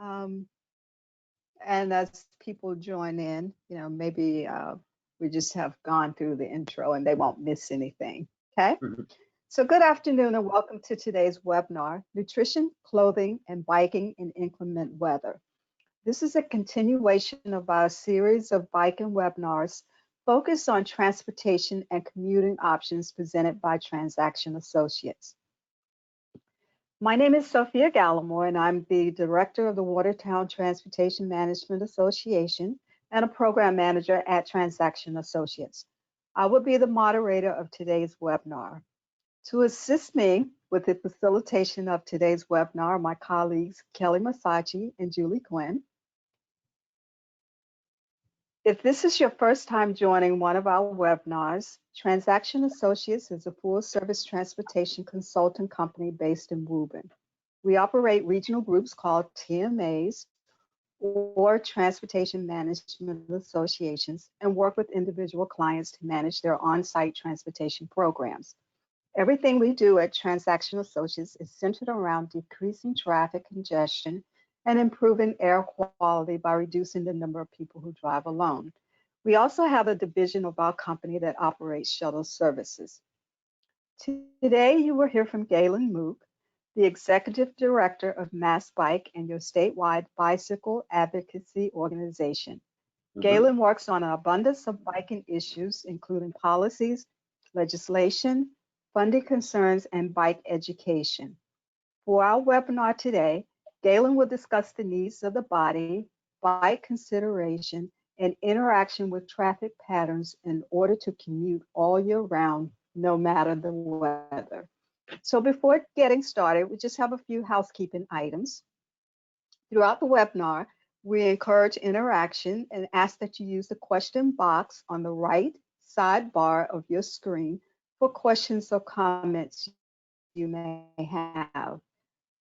Um, and as people join in, maybe we just have gone through the intro and they won't miss anything. Okay. Mhm. So good afternoon and welcome to today's webinar, Nutrition, Clothing, and Biking in Inclement Weather. This is a continuation of our series of biking webinars focused on transportation and commuting options presented by Transaction Associates. My name is Sophia Gallimore, and I'm the director of the Watertown Transportation Management Association and a program manager at Transaction Associates. I will be the moderator of today's webinar. To assist me with the facilitation of today's webinar, my colleagues Kelly Masachi and Julie Quinn. If this is your first time joining one of our webinars, Transaction Associates is a full-service transportation consulting company based in Woburn. We operate regional groups called TMAs or Transportation Management Associations and work with individual clients to manage their on-site transportation programs. Everything we do at Transaction Associates is centered around decreasing traffic congestion and improving air quality by reducing the number of people who drive alone. We also have a division of our company that operates shuttle services. Today, you will hear from Galen Mook, the Executive Director of MassBike and your statewide bicycle advocacy organization. Galen works on an abundance of biking issues, including policies, legislation, funding concerns, and bike education. For our webinar today, Galen will discuss the needs of the body, bike consideration, and interaction with traffic patterns in order to commute all year round, no matter the weather. So before getting started, we just have a few housekeeping items. Throughout the webinar, we encourage interaction and ask that you use the question box on the right sidebar of your screen for questions or comments you may have.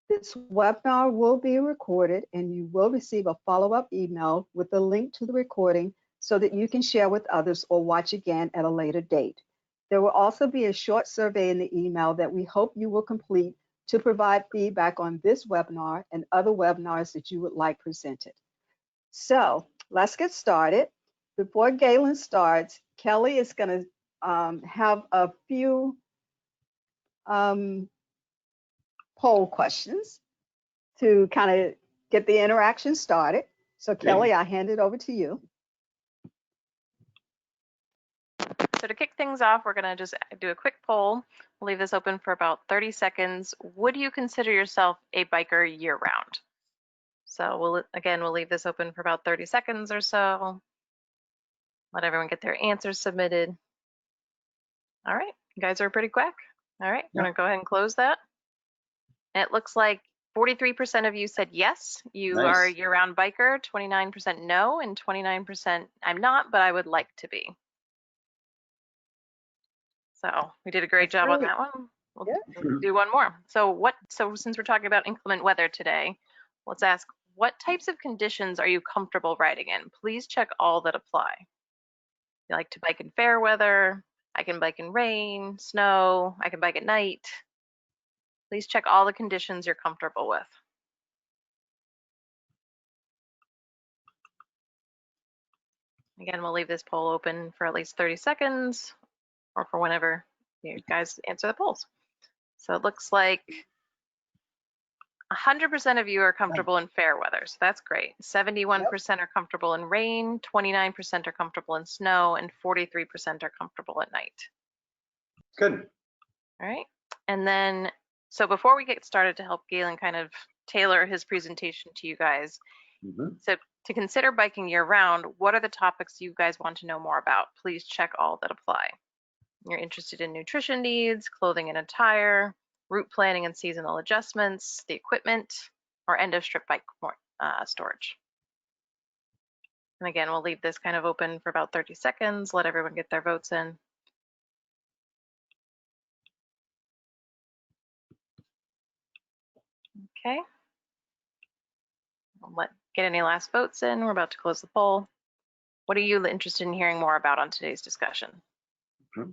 This webinar will be recorded and you will receive a follow-up email with a link to the recording so that you can share with others or watch again at a later date. There will also be a short survey in the email that we hope you will complete to provide feedback on this webinar and other webinars that you would like presented. So let's get started. Before Galen starts, Kelly is going to have a few poll questions to kind of get the interaction started. So Kelly, I hand it over to you. So to kick things off, we're going to just do a quick poll. We'll leave this open for about 30 seconds. Would you consider yourself a biker year-round? So we'll leave this open for about 30 seconds or so. Let everyone get their answers submitted. All right, you guys are pretty quick. All right, I'm going to go ahead and close that. And it looks like 43% of you said yes, you are a year-round biker, 29% no, and 29% I'm not, but I would like to be. So we did a great job on that one. We'll do one more. So since we're talking about inclement weather today, let's ask, what types of conditions are you comfortable riding in? Please check all that apply. You like to bike in fair weather? I can bike in rain, snow, I can bike at night. Please check all the conditions you're comfortable with. Again, we'll leave this poll open for at least 30 seconds or for whenever you guys answer the polls. So it looks like 100% of you are comfortable in fair weather, so that's great. 71% are comfortable in rain, 29% are comfortable in snow, and 43% are comfortable at night. Good. All right, and then, so before we get started, to help Galen kind of tailor his presentation to you guys, so to consider biking year-round, what are the topics you guys want to know more about? Please check all that apply. You're interested in nutrition needs, clothing and attire, route planning and seasonal adjustments, the equipment, or end of strip bike storage. And again, we'll leave this kind of open for about 30 seconds, let everyone get their votes in. Okay. Get any last votes in. We're about to close the poll. What are you interested in hearing more about on today's discussion? All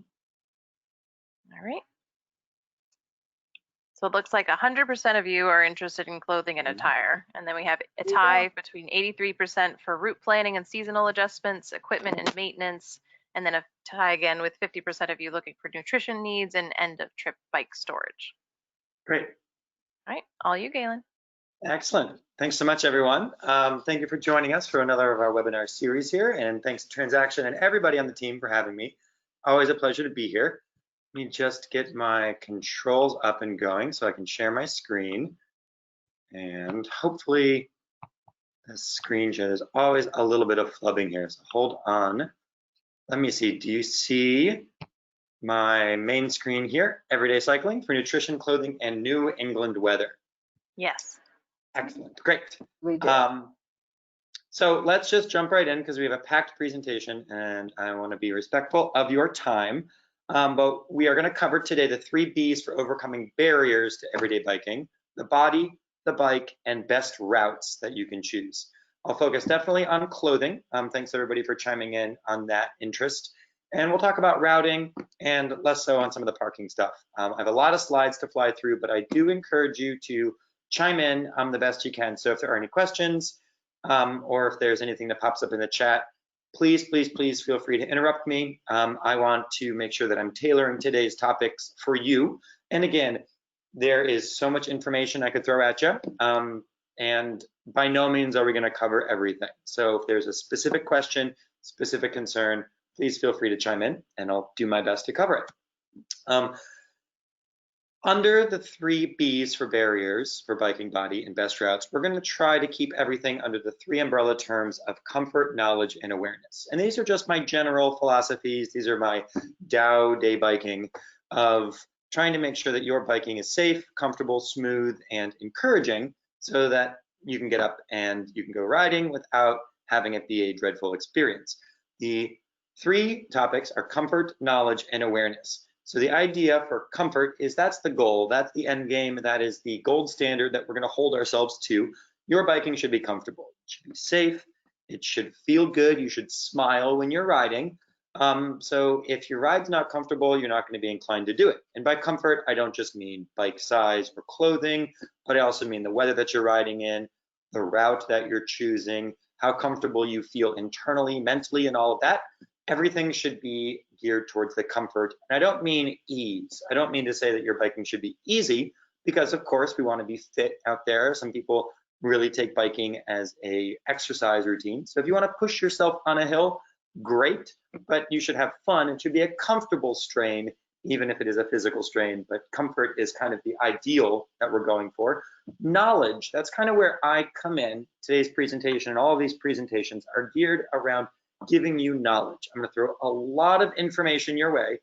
right. So it looks like 100% of you are interested in clothing and attire. And then we have a tie between 83% for route planning and seasonal adjustments, equipment and maintenance, and then a tie again with 50% of you looking for nutrition needs and end of trip bike storage. Great. All right, all you, Galen. Excellent. Thanks so much, everyone. Thank you for joining us for another of our webinar series here. And thanks to Transaction and everybody on the team for having me. Always a pleasure to be here. Let me just get my controls up and going so I can share my screen. And hopefully the screen share. There's always a little bit of flubbing here. So hold on. Let me see. Do you see my main screen here? Everyday cycling for nutrition, clothing, and New England weather. Yes. Excellent. Great. We do. So let's just jump right in because we have a packed presentation and I want to be respectful of your time. But we are going to cover today the 3 B's for overcoming barriers to everyday biking: the body, the bike, and best routes that you can choose. I'll focus definitely on clothing. Thanks everybody for chiming in on that interest. And we'll talk about routing and less so on some of the parking stuff. I have a lot of slides to fly through, but I do encourage you to chime in the best you can. So if there are any questions or if there's anything that pops up in the chat, please, please, please feel free to interrupt me. I want to make sure that I'm tailoring today's topics for you. And again, there is so much information I could throw at you. And by no means are we going to cover everything. So if there's a specific question, specific concern, please feel free to chime in and I'll do my best to cover it. Under the 3 B's for barriers for biking, body, and best routes, we're going to try to keep everything under the 3 umbrella terms of comfort, knowledge, and awareness. And these are just my general philosophies. These are my Dow day biking of trying to make sure that your biking is safe, comfortable, smooth, and encouraging so that you can get up and you can go riding without having it be a dreadful experience. The 3 topics are comfort, knowledge, and awareness. So the idea for comfort is that's the goal, that's the end game, that is the gold standard that we're going to hold ourselves to. Your biking should be comfortable, it should be safe, it should feel good, you should smile when you're riding. So if your ride's not comfortable, you're not going to be inclined to do it. And by comfort, I don't just mean bike size or clothing, but I also mean the weather that you're riding in, the route that you're choosing, how comfortable you feel internally, mentally, and all of that. Everything should be geared towards the comfort. And I don't mean ease. I don't mean to say that your biking should be easy, because of course we want to be fit out there. Some people really take biking as a exercise routine. So if you want to push yourself on a hill, great, but you should have fun. It should be a comfortable strain, even if it is a physical strain, but comfort is kind of the ideal that we're going for. Knowledge, that's kind of where I come in. Today's presentation and all of these presentations are geared around giving you knowledge. I'm going to throw a lot of information your way.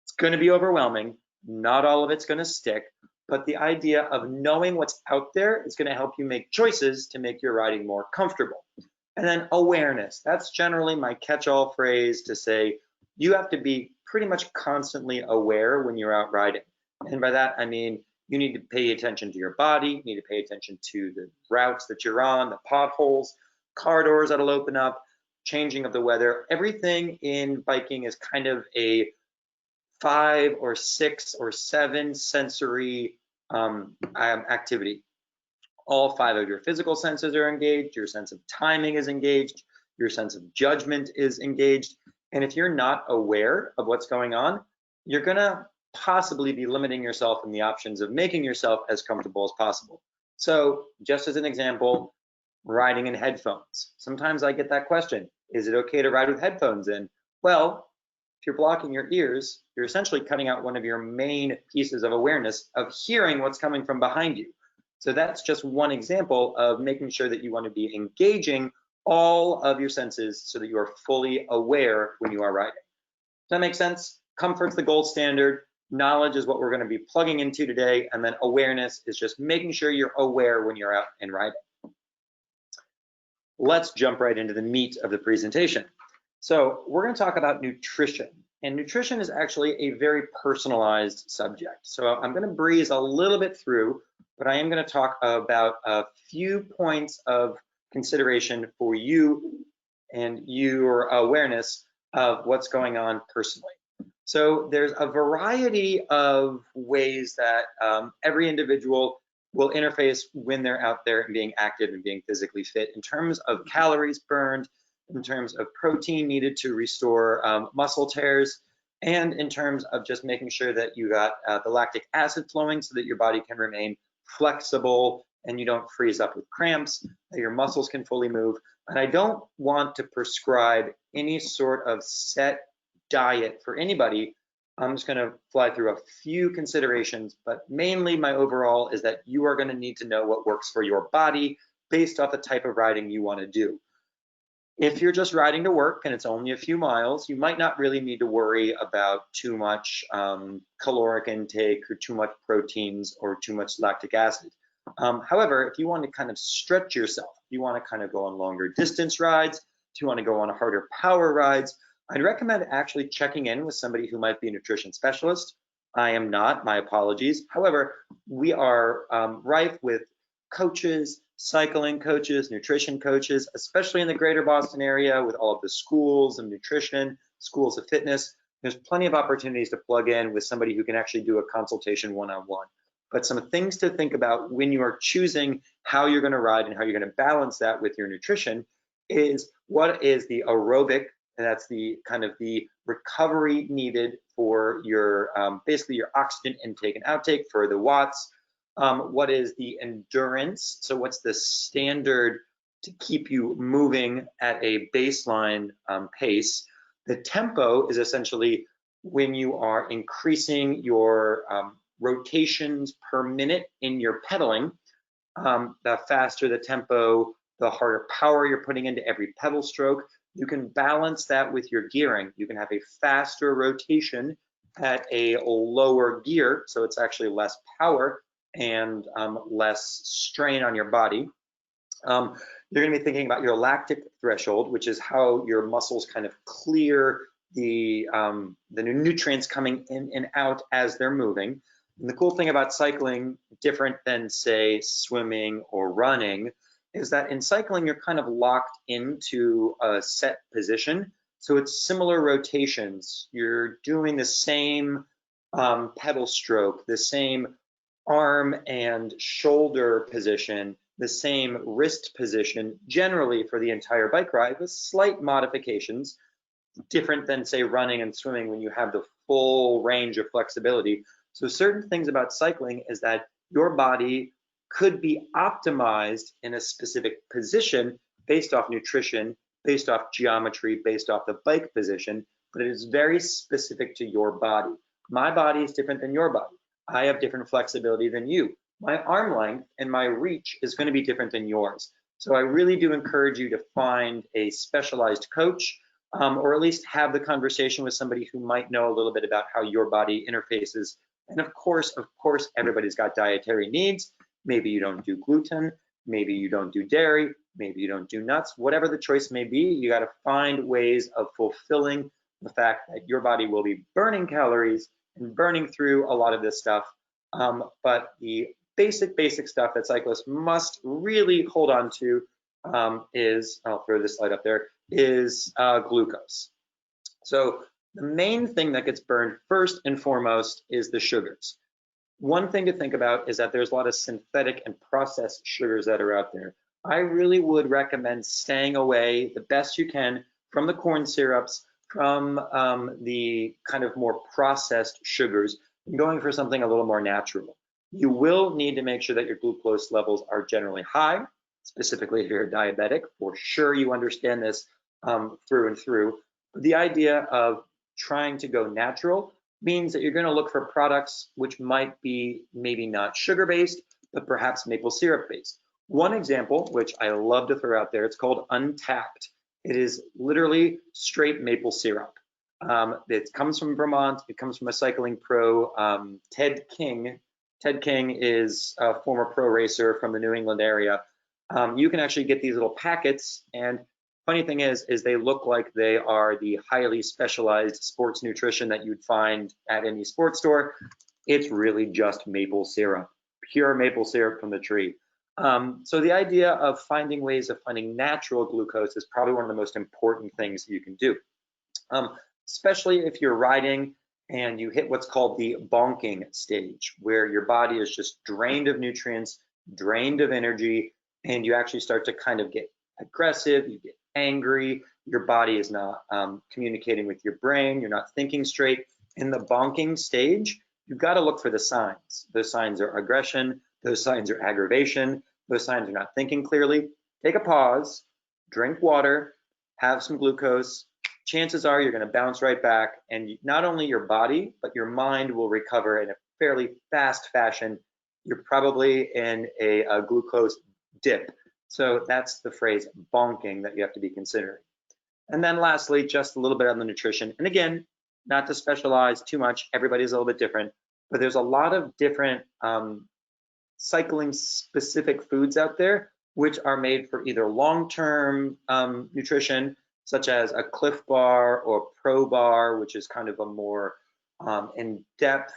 It's going to be overwhelming. Not all of it's going to stick, but the idea of knowing what's out there is going to help you make choices to make your riding more comfortable. And then awareness. That's generally my catch-all phrase to say you have to be pretty much constantly aware when you're out riding. And by that, I mean you need to pay attention to your body, you need to pay attention to the routes that you're on, the potholes, car doors that'll open up, changing of the weather. Everything in biking is kind of a 5 or 6 or 7 sensory activity. All 5 of your physical senses are engaged, your sense of timing is engaged, your sense of judgment is engaged. And if you're not aware of what's going on, you're gonna possibly be limiting yourself in the options of making yourself as comfortable as possible. So just as an example, riding in headphones. Sometimes I get that question, is it okay to ride with headphones in? Well, if you're blocking your ears, you're essentially cutting out one of your main pieces of awareness of hearing what's coming from behind you. So that's just one example of making sure that you want to be engaging all of your senses so that you are fully aware when you are riding. Does that make sense? Comfort's the gold standard. Knowledge is what we're going to be plugging into today. And then awareness is just making sure you're aware when you're out and riding. Let's jump right into the meat of the presentation. So we're going to talk about nutrition. And nutrition is actually a very personalized subject. So I'm going to breeze a little bit through, but I am going to talk about a few points of consideration for you and your awareness of what's going on personally. So there's a variety of ways that every individual will interface when they're out there and being active and being physically fit in terms of calories burned, in terms of protein needed to restore muscle tears, and in terms of just making sure that you got the lactic acid flowing so that your body can remain flexible and you don't freeze up with cramps, that your muscles can fully move. And I don't want to prescribe any sort of set diet for anybody. I'm just going to fly through a few considerations, but mainly my overall is that you are going to need to know what works for your body based off the type of riding you want to do. If you're just riding to work and it's only a few miles, you might not really need to worry about too much caloric intake or too much proteins or too much lactic acid. However, if you want to kind of stretch yourself, you want to kind of go on longer distance rides, if you want to go on harder power rides, I'd recommend actually checking in with somebody who might be a nutrition specialist. I am not, my apologies. However, we are rife with coaches, cycling coaches, nutrition coaches, especially in the greater Boston area with all of the schools of nutrition, schools of fitness. There's plenty of opportunities to plug in with somebody who can actually do a consultation one-on-one. But some things to think about when you are choosing how you're going to ride and how you're going to balance that with your nutrition is what is the aerobic, and that's the kind of the recovery needed for your basically your oxygen intake and outtake for the watts. What is the endurance? So what's the standard to keep you moving at a baseline pace? The tempo is essentially when you are increasing your rotations per minute in your pedaling. The faster the tempo, the harder power you're putting into every pedal stroke. You can balance that with your gearing. You can have a faster rotation at a lower gear, so it's actually less power and less strain on your body. You're going to be thinking about your lactic threshold, which is how your muscles kind of clear the nutrients coming in and out as they're moving. And the cool thing about cycling, different than say swimming or running, is that in cycling you're kind of locked into a set position. So it's similar rotations. You're doing the same pedal stroke, the same arm and shoulder position, the same wrist position, generally for the entire bike ride with slight modifications, different than say running and swimming when you have the full range of flexibility. So certain things about cycling is that your body could be optimized in a specific position based off nutrition, based off geometry, based off the bike position, but it is very specific to your body. My body is different than your body. I have different flexibility than you. My arm length and my reach is going to be different than yours. So I really do encourage you to find a specialized coach, or at least have the conversation with somebody who might know a little bit about how your body interfaces. And of course, everybody's got dietary needs. Maybe you don't do gluten, maybe you don't do dairy, maybe you don't do nuts, whatever the choice may be, you got to find ways of fulfilling the fact that your body will be burning calories and burning through a lot of this stuff. But the basic stuff that cyclists must really hold on to is, I'll throw this slide up there, is glucose. So the main thing that gets burned first and foremost is the sugars. One thing to think about is that there's a lot of synthetic and processed sugars that are out there. I really would recommend staying away the best you can from the corn syrups, from the kind of more processed sugars, and going for something a little more natural. You will need to make sure that your glucose levels are generally high, specifically if you're diabetic. For sure you understand this through and through. But the idea of trying to go natural means that you're going to look for products which might be maybe not sugar-based, but perhaps maple syrup-based. One example, which I love to throw out there, it's called Untapped. It is literally straight maple syrup. It comes from Vermont. It comes from a cycling pro, Ted King. Ted King is a former pro racer from the New England area. You can actually get these little packets, and funny thing is they look like they are the highly specialized sports nutrition that you'd find at any sports store. It's really just maple syrup, pure maple syrup from the tree. So the idea of finding ways of finding natural glucose is probably one of the most important things you can do, especially if you're riding and you hit what's called the bonking stage, where your body is just drained of nutrients, drained of energy, and you actually start to kind of get aggressive, you get angry, your body is not communicating with your brain, you're not thinking straight. In the bonking stage, you've got to look for the signs. Those signs are aggression, those signs are aggravation, those signs are not thinking clearly. Take a pause, drink water, have some glucose. Chances are you're going to bounce right back, and not only your body, but your mind will recover in a fairly fast fashion. You're probably in a glucose dip. So that's the phrase bonking that you have to be considering. And then lastly, just a little bit on the nutrition. And again, not to specialize too much, everybody's a little bit different, but there's a lot of different cycling specific foods out there, which are made for either long-term nutrition, such as a Cliff Bar or Pro Bar, which is kind of a more in-depth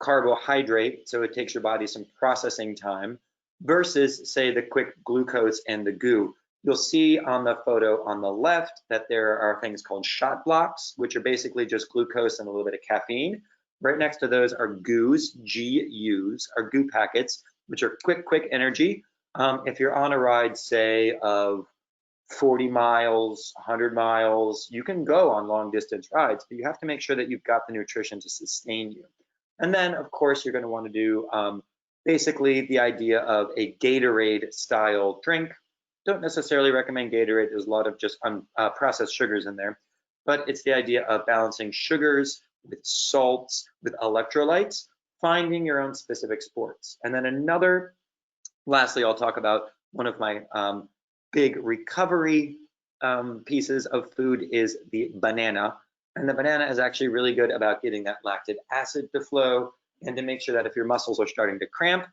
carbohydrate, so it takes your body some processing time, versus say the quick glucose and the goo. You'll see on the photo on the left that there are things called shot blocks, which are basically just glucose and a little bit of caffeine. Right next to those are goos, G-U's, are goo packets, which are quick energy. If you're on a ride, say, of 40 miles, 100 miles, you can go on long distance rides, but you have to make sure that you've got the nutrition to sustain you. And then, of course, you're going to want to do basically the idea of a Gatorade style drink. Don't necessarily recommend Gatorade. There's a lot of just processed sugars in there, but it's the idea of balancing sugars with salts, with electrolytes, finding your own specific sports. And then lastly, I'll talk about one of my big recovery pieces of food is the banana. And the banana is actually really good about getting that lactic acid to flow and to make sure that if your muscles are starting to cramp,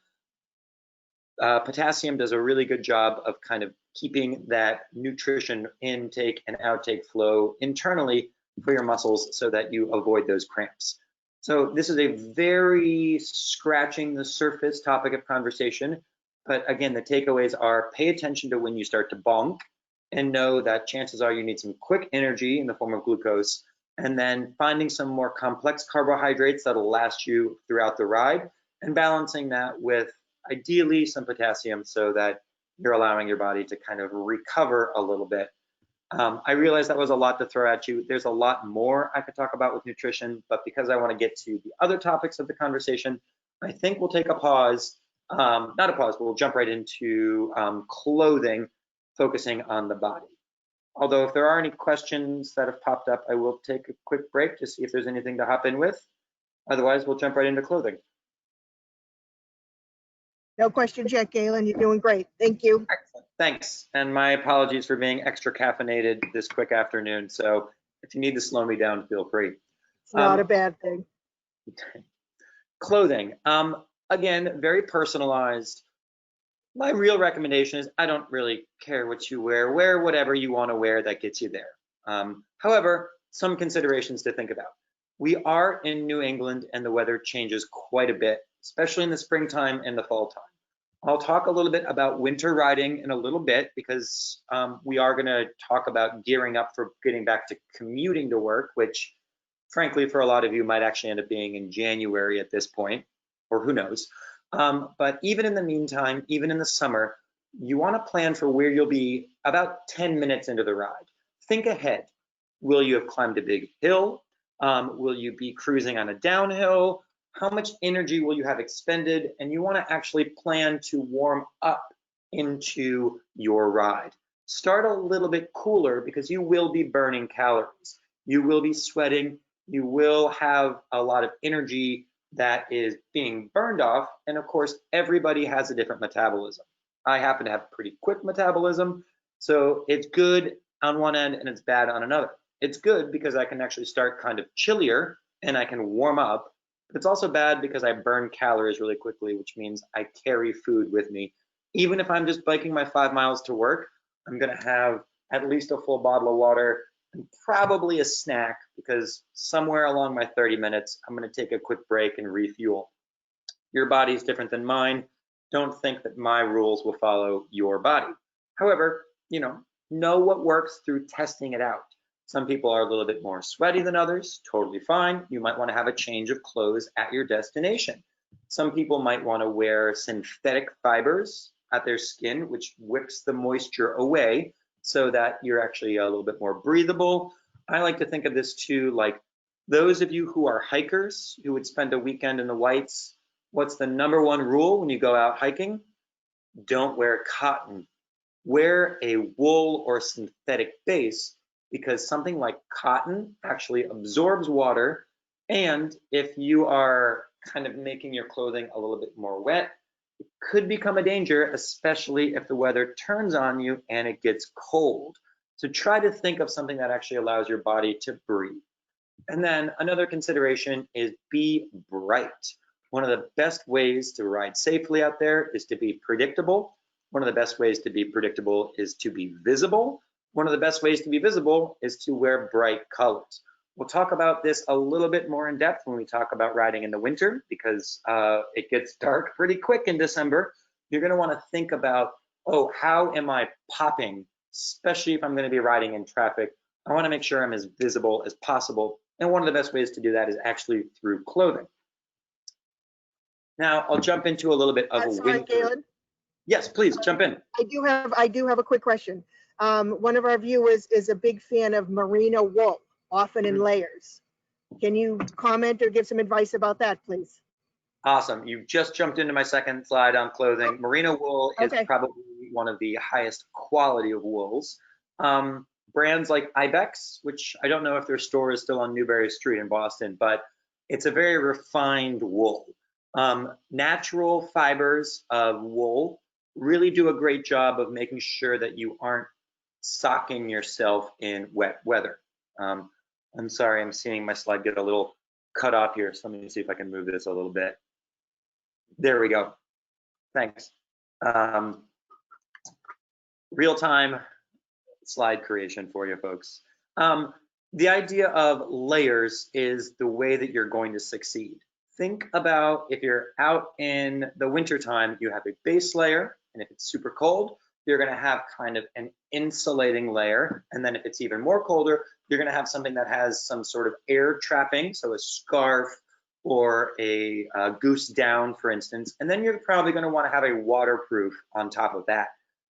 potassium does a really good job of kind of keeping that nutrition intake and outtake flow internally for your muscles so that you avoid those cramps. So this is a very scratching the surface topic of conversation. But again, the takeaways are pay attention to when you start to bonk and know that chances are you need some quick energy in the form of glucose, and then finding some more complex carbohydrates that'll last you throughout the ride and balancing that with ideally some potassium so that you're allowing your body to kind of recover a little bit. I realize that was a lot to throw at you. There's a lot more I could talk about with nutrition, but because I want to get to the other topics of the conversation, I think we'll take a pause. Not a pause, but we'll jump right into clothing, focusing on the body. Although if there are any questions that have popped up, I will take a quick break to see if there's anything to hop in with. Otherwise, we'll jump right into clothing. No questions yet, Galen. You're doing great. Thank you. Excellent. Thanks. And my apologies for being extra caffeinated this quick afternoon. So if you need to slow me down, feel free. It's not a bad thing. Clothing. Again, very personalized. My real recommendation is I don't really care what you wear. Wear whatever you want to wear that gets you there. However, some considerations to think about. We are in New England and the weather changes quite a bit, especially in the springtime and the fall time. I'll talk a little bit about winter riding in a little bit because we are going to talk about gearing up for getting back to commuting to work, which frankly for a lot of you might actually end up being in January at this point, or who knows. But even in the meantime, even in the summer, you want to plan for where you'll be about 10 minutes into the ride. Think ahead. Will you have climbed a big hill? Will you be cruising on a downhill? How much energy will you have expended? And you want to actually plan to warm up into your ride. Start a little bit cooler because you will be burning calories. You will be sweating. You will have a lot of energy that is being burned off. And of course, everybody has a different metabolism. I happen to have pretty quick metabolism. So it's good on one end and it's bad on another. It's good because I can actually start kind of chillier and I can warm up. But it's also bad because I burn calories really quickly, which means I carry food with me. Even if I'm just biking my 5 miles to work, I'm gonna have at least a full bottle of water and probably a snack because somewhere along my 30 minutes, I'm gonna take a quick break and refuel. Your body is different than mine. Don't think that my rules will follow your body. However, know what works through testing it out. Some people are a little bit more sweaty than others, totally fine. You might want to have a change of clothes at your destination. Some people might want to wear synthetic fibers at their skin, which wicks the moisture away so that you're actually a little bit more breathable. I like to think of this too, like those of you who are hikers who would spend a weekend in the whites, what's the number one rule when you go out hiking? Don't wear cotton. Wear a wool or synthetic base, because something like cotton actually absorbs water, and if you are kind of making your clothing a little bit more wet, it could become a danger, especially if the weather turns on you and it gets cold. So try to think of something that actually allows your body to breathe. And then another consideration is be bright. One of the best ways to ride safely out there is to be predictable. One of the best ways to be predictable is to be visible. One of the best ways to be visible is to wear bright colors. We'll talk about this a little bit more in depth when we talk about riding in the winter, because it gets dark pretty quick in December. You're going to want to think about, oh, how am I popping, especially if I'm going to be riding in traffic. I want to make sure I'm as visible as possible. And one of the best ways to do that is actually through clothing. Now, I'll jump into a little bit of a Sorry, winter. Galen. Yes, please jump in. I do have a quick question. One of our viewers is a big fan of merino wool, often in layers. Can you comment or give some advice about that, please? Awesome. You just jumped into my second slide on clothing. Merino wool is Okay. probably one of the highest quality of wools. Brands like Ibex, which I don't know if their store is still on Newberry Street in Boston, but it's a very refined wool. Natural fibers of wool really do a great job of making sure that you aren't socking yourself in wet weather. I'm sorry, I'm seeing my slide get a little cut off here, so let me see if I can move this a little bit. There we go. Thanks. Real-time slide creation for you folks. The idea of layers is the way that you're going to succeed. Think about if you're out in the wintertime, you have a base layer, and if it's super cold, you're going to have kind of an insulating layer. And then if it's even more colder, you're going to have something that has some sort of air trapping, so a scarf or a goose down, for instance. And then you're probably going to want to have a waterproof on top of that.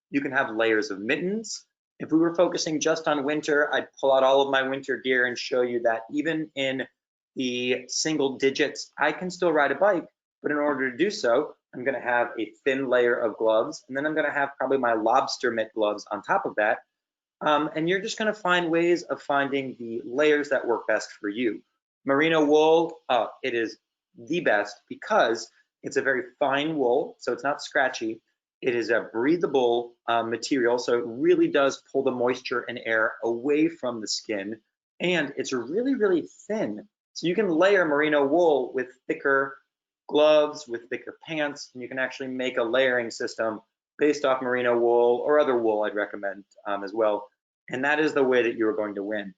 You can have layers of mittens. If we were focusing just on winter, I'd pull out all of my winter gear and show you that even in the single digits, I can still ride a bike, but in order to do so, I'm going to have a thin layer of gloves, and then I'm going to have probably my lobster mitt gloves on top of that. And you're just going to find ways of finding the layers that work best for you. Merino wool, it is the best because it's a very fine wool, so it's not scratchy. It is a breathable material, so it really does pull the moisture and air away from the skin, and it's really, really thin. So you can layer merino wool with thicker gloves, with thicker pants, and you can actually make a layering system based off merino wool or other wool I'd recommend as well. And that is the way that you're going to win.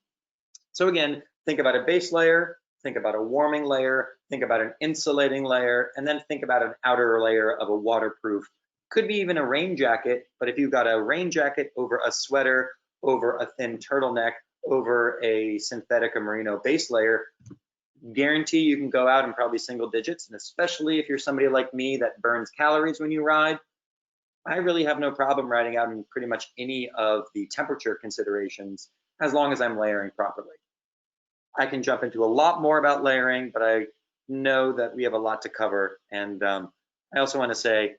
So again, think about a base layer, think about a warming layer, think about an insulating layer, and then think about an outer layer of a waterproof. Could be even a rain jacket, but if you've got a rain jacket over a sweater, over a thin turtleneck, over a synthetic or merino base layer, guarantee you can go out in probably single digits. And especially if you're somebody like me that burns calories when you ride, I really have no problem riding out in pretty much any of the temperature considerations as long as I'm layering properly. I can jump into a lot more about layering, but I know that we have a lot to cover. And I also want to say,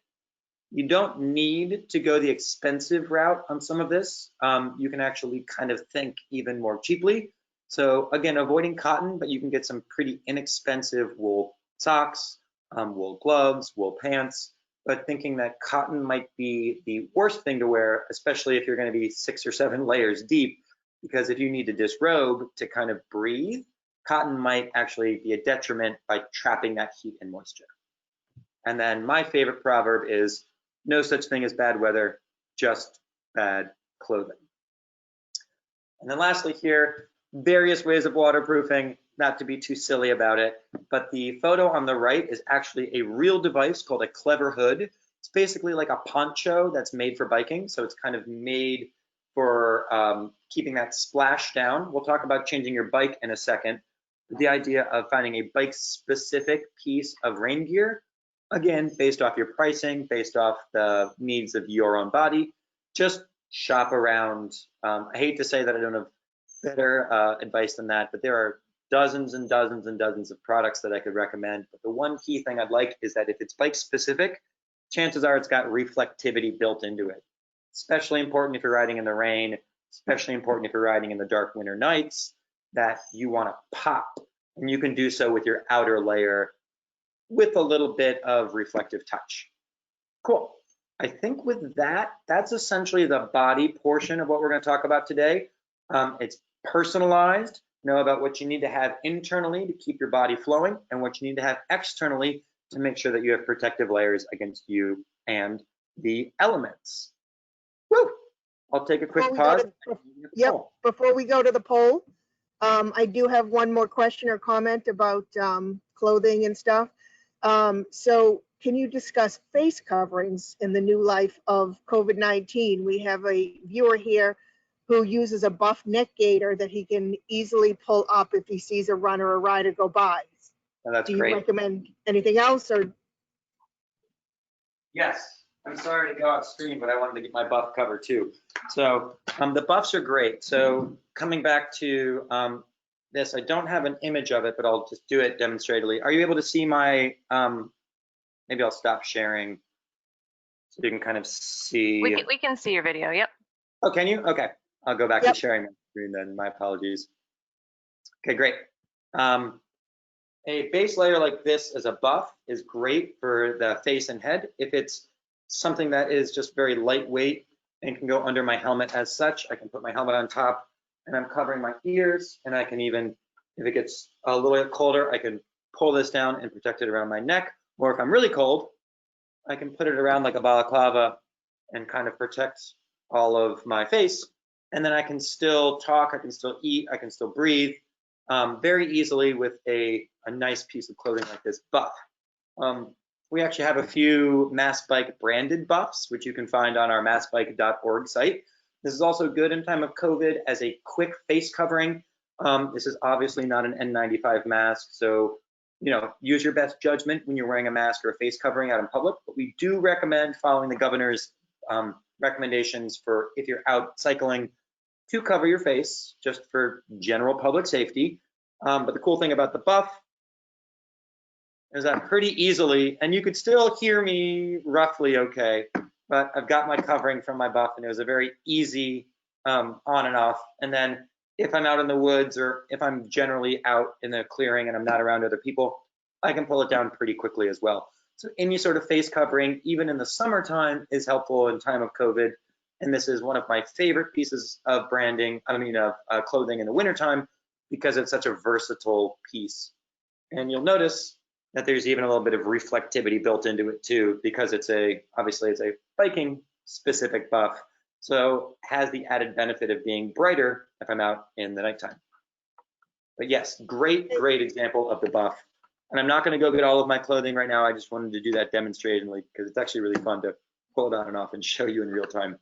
you don't need to go the expensive route on some of this. You can actually kind of think even more cheaply. So again, avoiding cotton, but you can get some pretty inexpensive wool socks, wool gloves, wool pants, but thinking that cotton might be the worst thing to wear, especially if you're going to be 6 or 7 layers deep, because if you need to disrobe to kind of breathe, cotton might actually be a detriment by trapping that heat and moisture. And then my favorite proverb is, no such thing as bad weather, just bad clothing. And then lastly here, various ways of waterproofing, not to be too silly about it, but the photo on the right is actually a real device called a clever hood. It's basically like a poncho that's made for biking, so it's kind of made for keeping that splash down. We'll talk about changing your bike in a second. The idea of finding a bike-specific piece of rain gear, again, based off your pricing, based off the needs of your own body, just shop around. I hate to say that I don't have better advice than that, but there are dozens and dozens and dozens of products that I could recommend. But the one key thing I'd like is that if it's bike-specific, chances are it's got reflectivity built into it. Especially important if you're riding in the rain, especially important if you're riding in the dark winter nights, that you want to pop. And you can do so with your outer layer with a little bit of reflective touch. Cool. I think with that, that's essentially the body portion of what we're going to talk about today. It's personalized. Know about what you need to have internally to keep your body flowing and what you need to have externally to make sure that you have protective layers against you and the elements. Woo! I'll take a quick pause. Before we go to the poll, I do have one more question or comment about clothing and stuff. So can you discuss face coverings in the new life of COVID-19? We have a viewer here who uses a buff neck gaiter that he can easily pull up if he sees a runner or rider go by. Oh, that's Do you great. recommend anything else? Or Yes, I'm sorry to go off screen, but I wanted to get my buff covered too. So the buffs are great. So coming back to this, I don't have an image of it, but I'll just do it demonstratively. Are you able to see my, maybe I'll stop sharing so you can kind of see. We can see your video, yep. Oh, can you? Okay, I'll go back to sharing my screen then, my apologies. Okay, great. A base layer like this as a buff is great for the face and head. If it's something that is just very lightweight and can go under my helmet as such, I can put my helmet on top and I'm covering my ears, and I can even, if it gets a little bit colder, I can pull this down and protect it around my neck. Or if I'm really cold, I can put it around like a balaclava and kind of protect all of my face. And then I can still talk, I can still eat, I can still breathe very easily with a nice piece of clothing like this buff. We actually have a few MassBike branded buffs, which you can find on our massbike.org site. This is also good in time of COVID as a quick face covering. This is obviously not an N95 mask, so use your best judgment when you're wearing a mask or a face covering out in public. But we do recommend following the governor's recommendations for if you're out cycling to cover your face, just for general public safety. But the cool thing about the buff is that pretty easily, and you could still hear me roughly okay, but I've got my covering from my buff, and it was a very easy on and off. And then if I'm out in the woods or if I'm generally out in the clearing and I'm not around other people, I can pull it down pretty quickly as well. So any sort of face covering, even in the summertime, is helpful in time of COVID. And this is one of my favorite pieces of branding, clothing in the wintertime, because it's such a versatile piece. And you'll notice that there's even a little bit of reflectivity built into it too, because obviously it's a biking specific buff. So has the added benefit of being brighter if I'm out in the nighttime. But yes, great example of the buff. And I'm not going to go get all of my clothing right now. I just wanted to do that demonstratively because it's actually really fun to pull it on and off and show you in real time.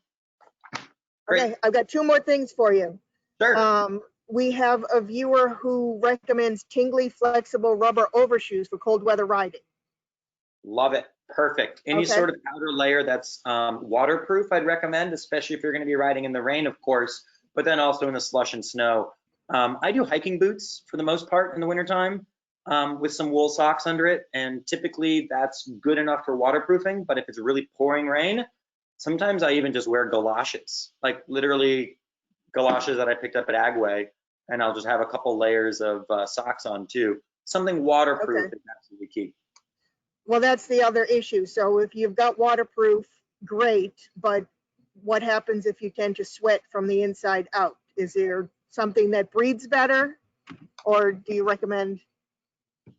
Great. Okay, I've got two more things for you. Sure. We have a viewer who recommends tingly, flexible rubber overshoes for cold weather riding. Love it. Perfect. Any sort of outer layer that's waterproof, I'd recommend, especially if you're going to be riding in the rain, of course, but then also in the slush and snow. I do hiking boots for the most part in the wintertime with some wool socks under it, and typically that's good enough for waterproofing. But if it's really pouring rain, sometimes I even just wear galoshes, like literally galoshes that I picked up at Agway, and I'll just have a couple layers of socks on too. Something waterproof is absolutely key. Well, that's the other issue. So if you've got waterproof, great, but what happens if you tend to sweat from the inside out? Is there something that breathes better, or do you recommend?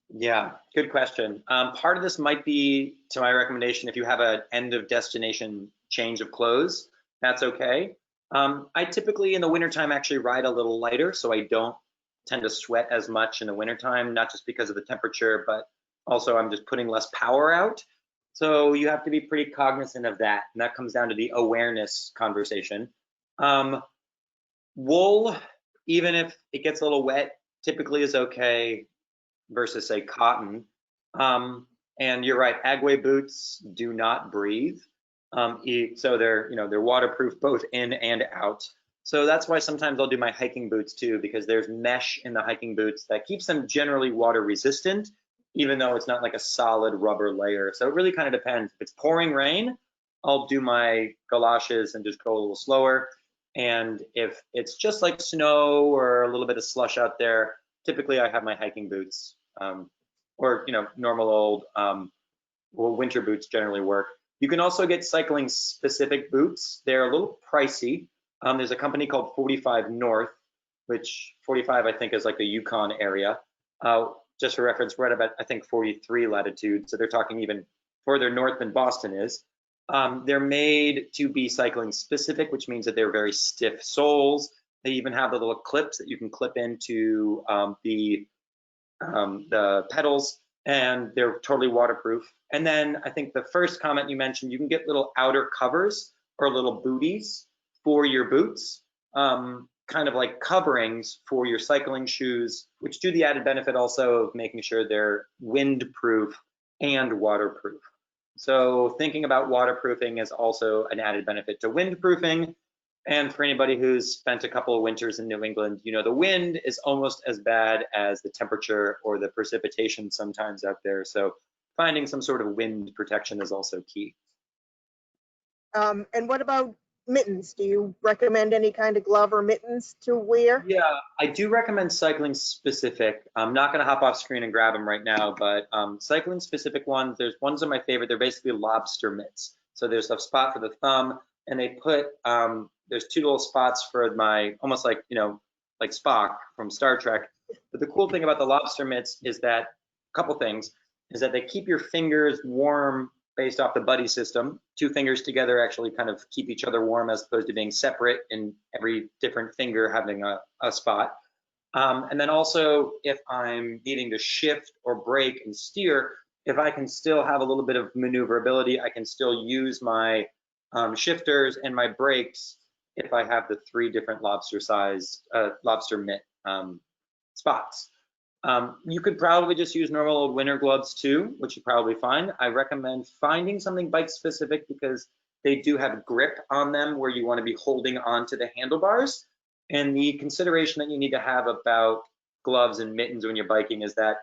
Yeah, good question. Part of this might be to my recommendation if you have an end of destination change of clothes, that's okay. I typically in the wintertime actually ride a little lighter, so I don't tend to sweat as much in the wintertime, not just because of the temperature, but also I'm just putting less power out. So you have to be pretty cognizant of that. And that comes down to the awareness conversation. Wool, even if it gets a little wet, typically is okay versus say cotton. And you're right, agway boots do not breathe. So they're waterproof both in and out. So that's why sometimes I'll do my hiking boots too, because there's mesh in the hiking boots that keeps them generally water resistant, even though it's not like a solid rubber layer. So it really kind of depends. If it's pouring rain, I'll do my galoshes and just go a little slower. And if it's just like snow or a little bit of slush out there, typically I have my hiking boots, or normal old winter boots generally work. You can also get cycling specific boots. They're a little pricey. There's a company called 45 North, which 45 I think is like the Yukon area. Just for reference, we're at about I think 43 latitude, so they're talking even further north than Boston is. They're made to be cycling specific, which means that they're very stiff soles. They even have the little clips that you can clip into the pedals, and they're totally waterproof. And then I think the first comment you mentioned, you can get little outer covers or little booties for your boots, kind of like coverings for your cycling shoes, which do the added benefit also of making sure they're windproof and waterproof. So thinking about waterproofing is also an added benefit to windproofing. And for anybody who's spent a couple of winters in New England, the wind is almost as bad as the temperature or the precipitation sometimes out there. So finding some sort of wind protection is also key. And what about mittens? Do you recommend any kind of glove or mittens to wear? Yeah, I do recommend cycling specific. I'm not going to hop off screen and grab them right now, but cycling specific ones, there's ones of my favorite. They're basically lobster mitts. So there's a spot for the thumb, and they put there's two little spots for my, almost like like Spock from Star Trek. But the cool thing about the lobster mitts is that a couple things is that they keep your fingers warm based off the buddy system. Two fingers together actually kind of keep each other warm as opposed to being separate and every different finger having a spot. And then also if I'm needing to shift or brake and steer, if I can still have a little bit of maneuverability, I can still use my shifters and my brakes if I have the 3 different lobster mitt spots. You could probably just use normal old winter gloves too, which you're probably fine. I recommend finding something bike specific because they do have grip on them where you want to be holding onto the handlebars. And the consideration that you need to have about gloves and mittens when you're biking is that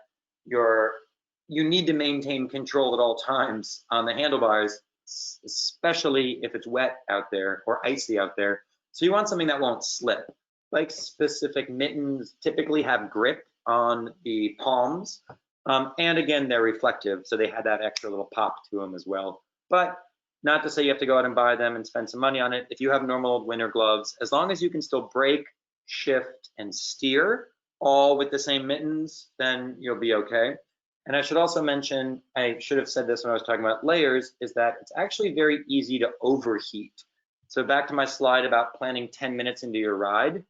you need to maintain control at all times on the handlebars, especially if it's wet out there or icy out there. So you want something that won't slip. Bike specific mittens typically have grip on the palms, and again they're reflective, so they had that extra little pop to them as well. But not to say you have to go out and buy them and spend some money on it. If you have normal old winter gloves, as long as you can still brake, shift, and steer all with the same mittens, then you'll be okay. And I should also mention, I should have said this when I was talking about layers, is that it's actually very easy to overheat. So back to my slide about planning 10 minutes into your ride.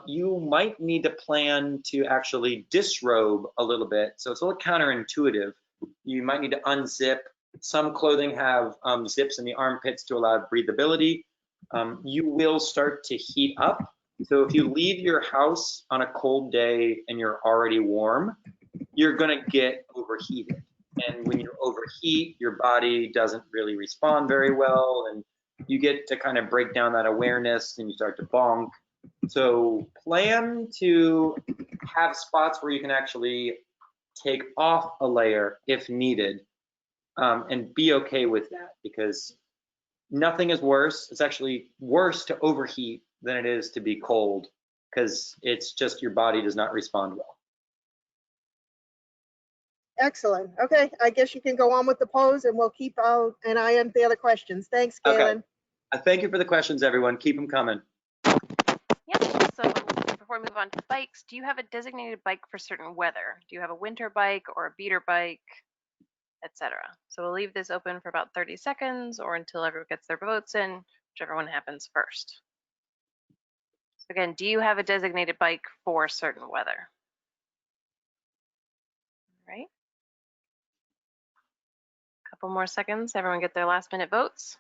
You might need to plan to actually disrobe a little bit. So it's a little counterintuitive. You might need to unzip. Some clothing have zips in the armpits to allow breathability. You will start to heat up. So if you leave your house on a cold day and you're already warm, you're gonna get overheated. And when you overheat, your body doesn't really respond very well, and you get to kind of break down that awareness and you start to bonk. So plan to have spots where you can actually take off a layer if needed, and be okay with that, because nothing is worse. It's actually worse to overheat than it is to be cold, because it's just your body does not respond well. Excellent. Okay, I guess you can go on with the pose and we'll keep an eye on the other questions. Thanks, Galen. Okay. Thank you for the questions, everyone. Keep them coming. Yep. So before we move on to bikes, do you have a designated bike for certain weather? Do you have a winter bike or a beater bike, etc.? So we'll leave this open for about 30 seconds or until everyone gets their votes in, whichever one happens first. So again, do you have a designated bike for certain weather? All right. Couple more seconds, everyone get their last minute votes.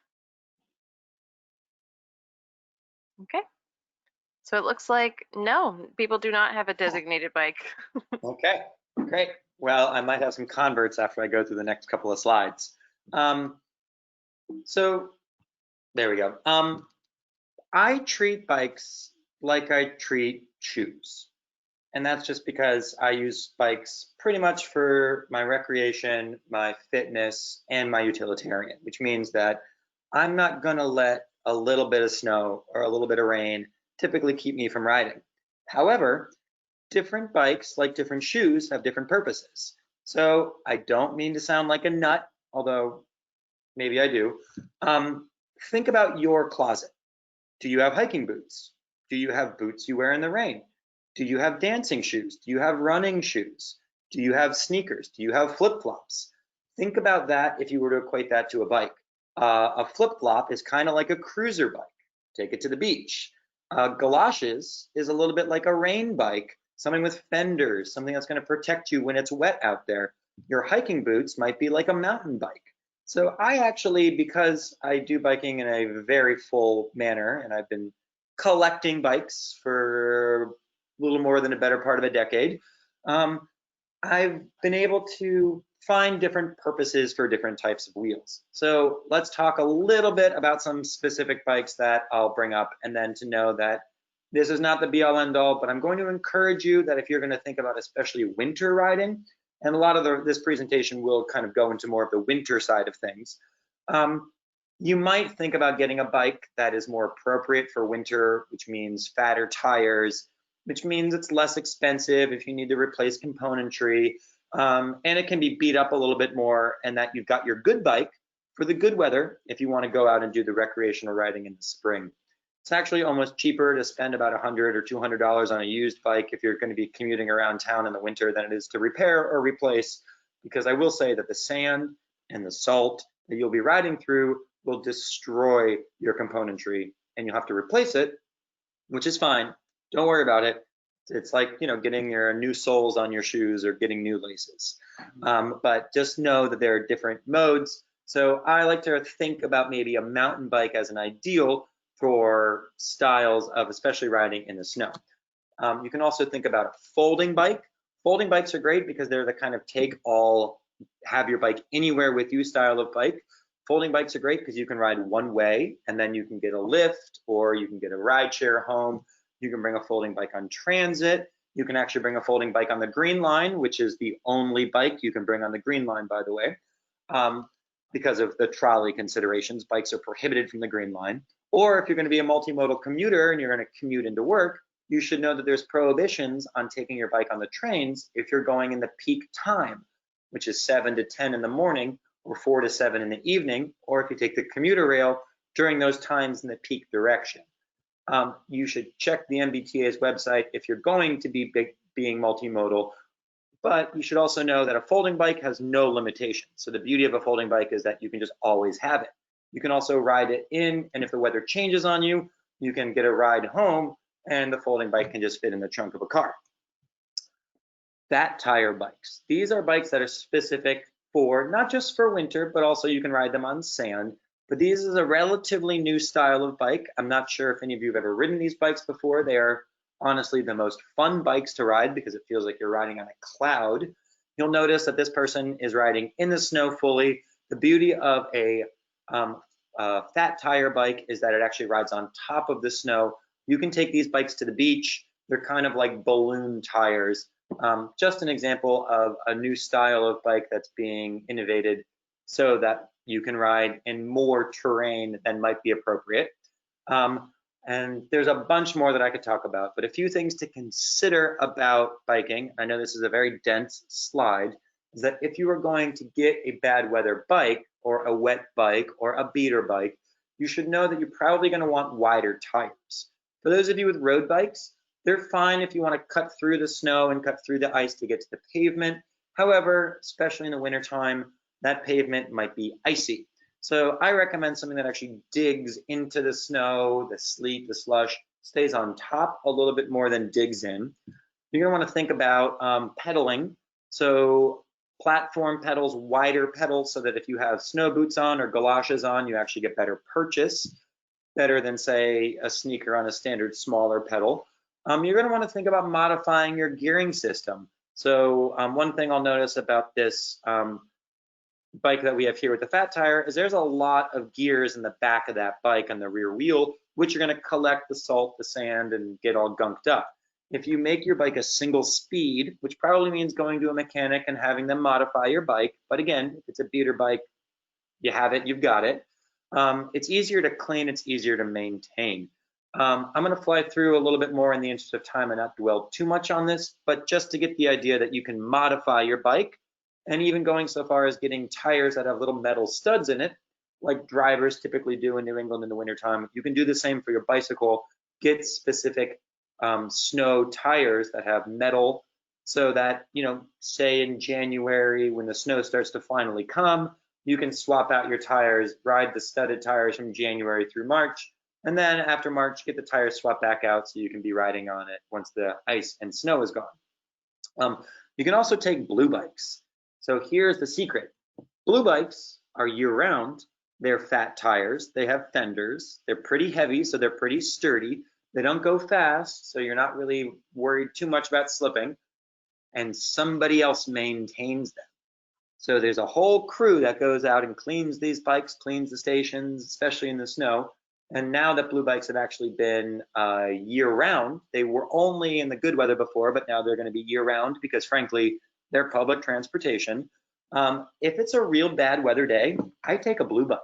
Okay. So it looks like no, people do not have a designated bike. Okay, great. Well, I might have some converts after I go through the next couple of slides. So there we go. I treat bikes like I treat shoes. And that's just because I use bikes pretty much for my recreation, my fitness, and my utilitarian, which means that I'm not going to let a little bit of snow or a little bit of rain typically keep me from riding. However, different bikes, like different shoes, have different purposes. So I don't mean to sound like a nut, although maybe I do. Think about your closet. Do you have hiking boots? Do you have boots you wear in the rain? Do you have dancing shoes? Do you have running shoes? Do you have sneakers? Do you have flip-flops? Think about that if you were to equate that to a bike. A flip-flop is kind of like a cruiser bike. Take it to the beach. Galoshes is a little bit like a rain bike, something with fenders, something that's going to protect you when it's wet out there. Your hiking boots might be like a mountain bike. So I actually, because I do biking in a very full manner, and I've been collecting bikes for a little more than a better part of a decade, I've been able to find different purposes for different types of wheels. So let's talk a little bit about some specific bikes that I'll bring up, and then to know that this is not the be all end all, but I'm going to encourage you that if you're going to think about especially winter riding, and a lot of this presentation will kind of go into more of the winter side of things, you might think about getting a bike that is more appropriate for winter, which means fatter tires, which means it's less expensive if you need to replace componentry, and it can be beat up a little bit more, and that you've got your good bike for the good weather if you want to go out and do the recreational riding in the spring. It's actually almost cheaper to spend about $100 or $200 on a used bike if you're going to be commuting around town in the winter than it is to repair or replace, because I will say that the sand and the salt that you'll be riding through will destroy your componentry, and you'll have to replace it, which is fine. Don't worry about it. It's like, you know, getting your new soles on your shoes or getting new laces. But just know that there are different modes. So I like to think about maybe a mountain bike as an ideal for styles of especially riding in the snow. You can also think about a folding bike. Folding bikes are great because they're the kind of take all, have your bike anywhere with you style of bike. Folding bikes are great because you can ride one way and then you can get a lift, or you can get a ride share home. You can bring a folding bike on transit. You can actually bring a folding bike on the Green Line, which is the only bike you can bring on the Green Line, by the way. Because of the trolley considerations, bikes are prohibited from the Green Line. Or if you're going to be a multimodal commuter and you're going to commute into work, you should know that there's prohibitions on taking your bike on the trains if you're going in the peak time, which is 7 to 10 in the morning or 4 to 7 in the evening, or if you take the commuter rail during those times in the peak direction. You should check the MBTA's website if you're going to be being multimodal, but you should also know that a folding bike has no limitations. So the beauty of a folding bike is that you can just always have it. You can also ride it in, and if the weather changes on you, you can get a ride home, and the folding bike can just fit in the trunk of a car. Fat tire bikes. These are bikes that are specific for, not just for winter, but also you can ride them on sand. But these is a relatively new style of bike. I'm not sure if any of you have ever ridden these bikes before. They are honestly the most fun bikes to ride because it feels like you're riding on a cloud. You'll notice that this person is riding in the snow fully. The beauty of a fat tire bike is that it actually rides on top of the snow. You can take these bikes to the beach. They're kind of like balloon tires. Just an example of a new style of bike that's being innovated so that you can ride in more terrain than might be appropriate. And there's a bunch more that I could talk about, but a few things to consider about biking. I know this is a very dense slide, is that if you are going to get a bad weather bike or a wet bike or a beater bike, you should know that you're probably going to want wider tires. For those of you with road bikes, they're fine if you want to cut through the snow and cut through the ice to get to the pavement. However, especially in the wintertime, that pavement might be icy. So I recommend something that actually digs into the snow, the sleet, the slush, stays on top a little bit more than digs in. You're gonna want to think about pedaling. So platform pedals, wider pedals, so that if you have snow boots on or galoshes on, you actually get better purchase. better than say a sneaker on a standard smaller pedal. You're going to want to think about modifying your gearing system. So one thing I'll notice about this bike that we have here with the fat tire is there's a lot of gears in the back of that bike on the rear wheel, which are going to collect the salt, the sand, and get all gunked up. If you make your bike a single speed, which probably means going to a mechanic and having them modify your bike, but again, if it's a beater bike, you have it, you've got it. It's easier to clean, it's easier to maintain. I'm going to fly through a little bit more in the interest of time and not dwell too much on this, but just to get the idea that you can modify your bike, and even going so far as getting tires that have little metal studs in it, like drivers typically do in New England in the wintertime. You can do the same for your bicycle. Get specific snow tires that have metal so that, you know, say in January when the snow starts to finally come, you can swap out your tires, ride the studded tires from January through March, and then after March, get the tires swapped back out so you can be riding on it once the ice and snow is gone. You can also take blue bikes. So here's the secret. Blue bikes are year-round. They're fat tires. They have fenders. They're pretty heavy, so they're pretty sturdy. They don't go fast, so you're not really worried too much about slipping. And somebody else maintains them. So there's a whole crew that goes out and cleans these bikes, cleans the stations, especially in the snow. And now that blue bikes have actually been year-round, they were only in the good weather before, but now they're going to be year-round because, frankly, they're public transportation. If it's a real bad weather day, I take a blue bike.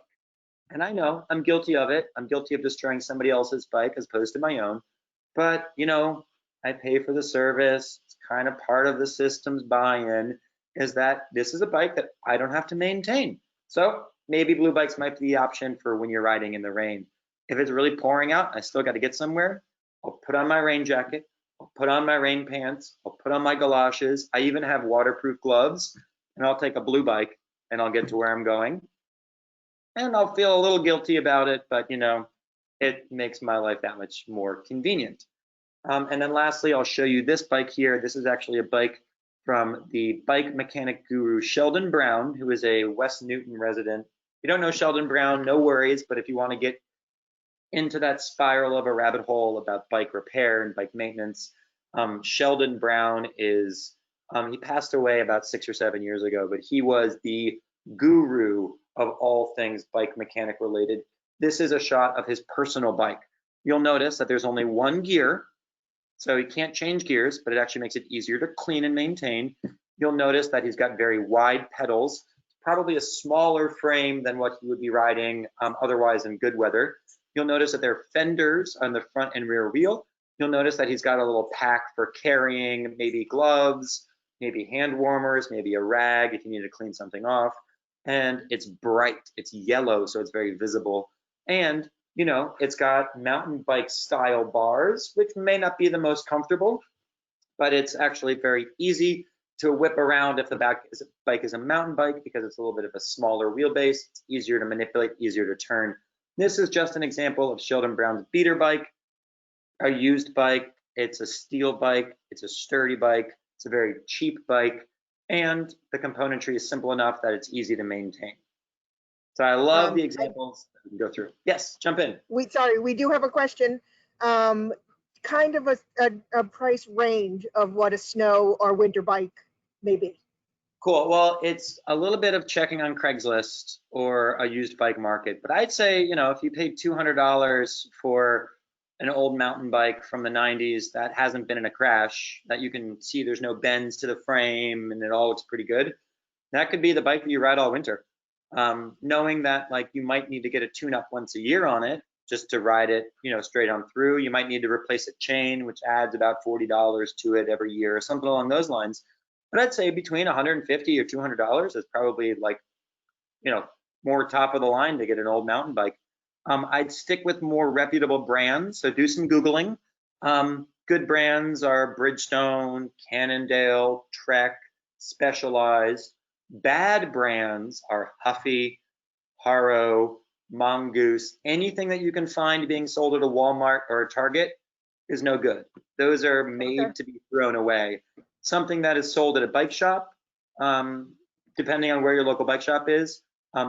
And I know I'm guilty of it. I'm guilty of destroying somebody else's bike as opposed to my own. But, you know, I pay for the service. It's kind of part of the system's buy-in is that this is a bike that I don't have to maintain. So maybe blue bikes might be the option for when you're riding in the rain. If it's really pouring out, I still got to get somewhere. I'll put on my rain jacket. I'll put on my rain pants. I'll put on my galoshes. I even have waterproof gloves, and I'll take a blue bike and I'll get to where I'm going. And I'll feel a little guilty about it, but you know, it makes my life that much more convenient. And then lastly, I'll show you this bike here. This is actually a bike from the bike mechanic guru, Sheldon Brown, who is a West Newton resident. If you don't know Sheldon Brown, no worries, but if you want to get into that spiral of a rabbit hole about bike repair and bike maintenance, Sheldon Brown is, he passed away about 6 or 7 years ago, but he was the guru of all things bike mechanic related. This is a shot of his personal bike. You'll notice that there's only one gear, so he can't change gears, but it actually makes it easier to clean and maintain. You'll notice that he's got very wide pedals, probably a smaller frame than what he would be riding otherwise in good weather. You'll notice that there are fenders on the front and rear wheel. You'll notice that he's got a little pack for carrying maybe gloves, maybe hand warmers, maybe a rag if you need to clean something off. And it's bright, it's yellow, so it's very visible. And, you know, it's got mountain bike style bars, which may not be the most comfortable, but it's actually very easy to whip around if the bike is a mountain bike because it's a little bit of a smaller wheelbase. It's easier to manipulate, easier to turn. This is just an example of Sheldon Brown's beater bike, a used bike. It's a steel bike, it's a sturdy bike, it's a very cheap bike, and the componentry is simple enough that it's easy to maintain. So I love the examples that we can go through. Yes, jump in. We do have a question. Kind of a price range of what a snow or winter bike may be. Cool. Well, it's a little bit of checking on Craigslist or a used bike market, but I'd say, you know, if you paid $200 for an old mountain bike from the 90s that hasn't been in a crash, that you can see there's no bends to the frame and it all looks pretty good, that could be the bike that you ride all winter. Knowing that like you might need to get a tune-up once a year on it just to ride it, you know, straight on through. You might need to replace a chain, which adds about $40 to it every year or something along those lines. But I'd say between $150 or $200 is probably like, you know, more top of the line to get an old mountain bike. I'd stick with more reputable brands, so do some Googling. Good brands are Bridgestone, Cannondale, Trek, Specialized. Bad brands are Huffy, Haro, Mongoose. Anything that you can find being sold at a Walmart or a Target is no good. Those are made to be thrown away. Something that is sold at a bike shop, depending on where your local bike shop is,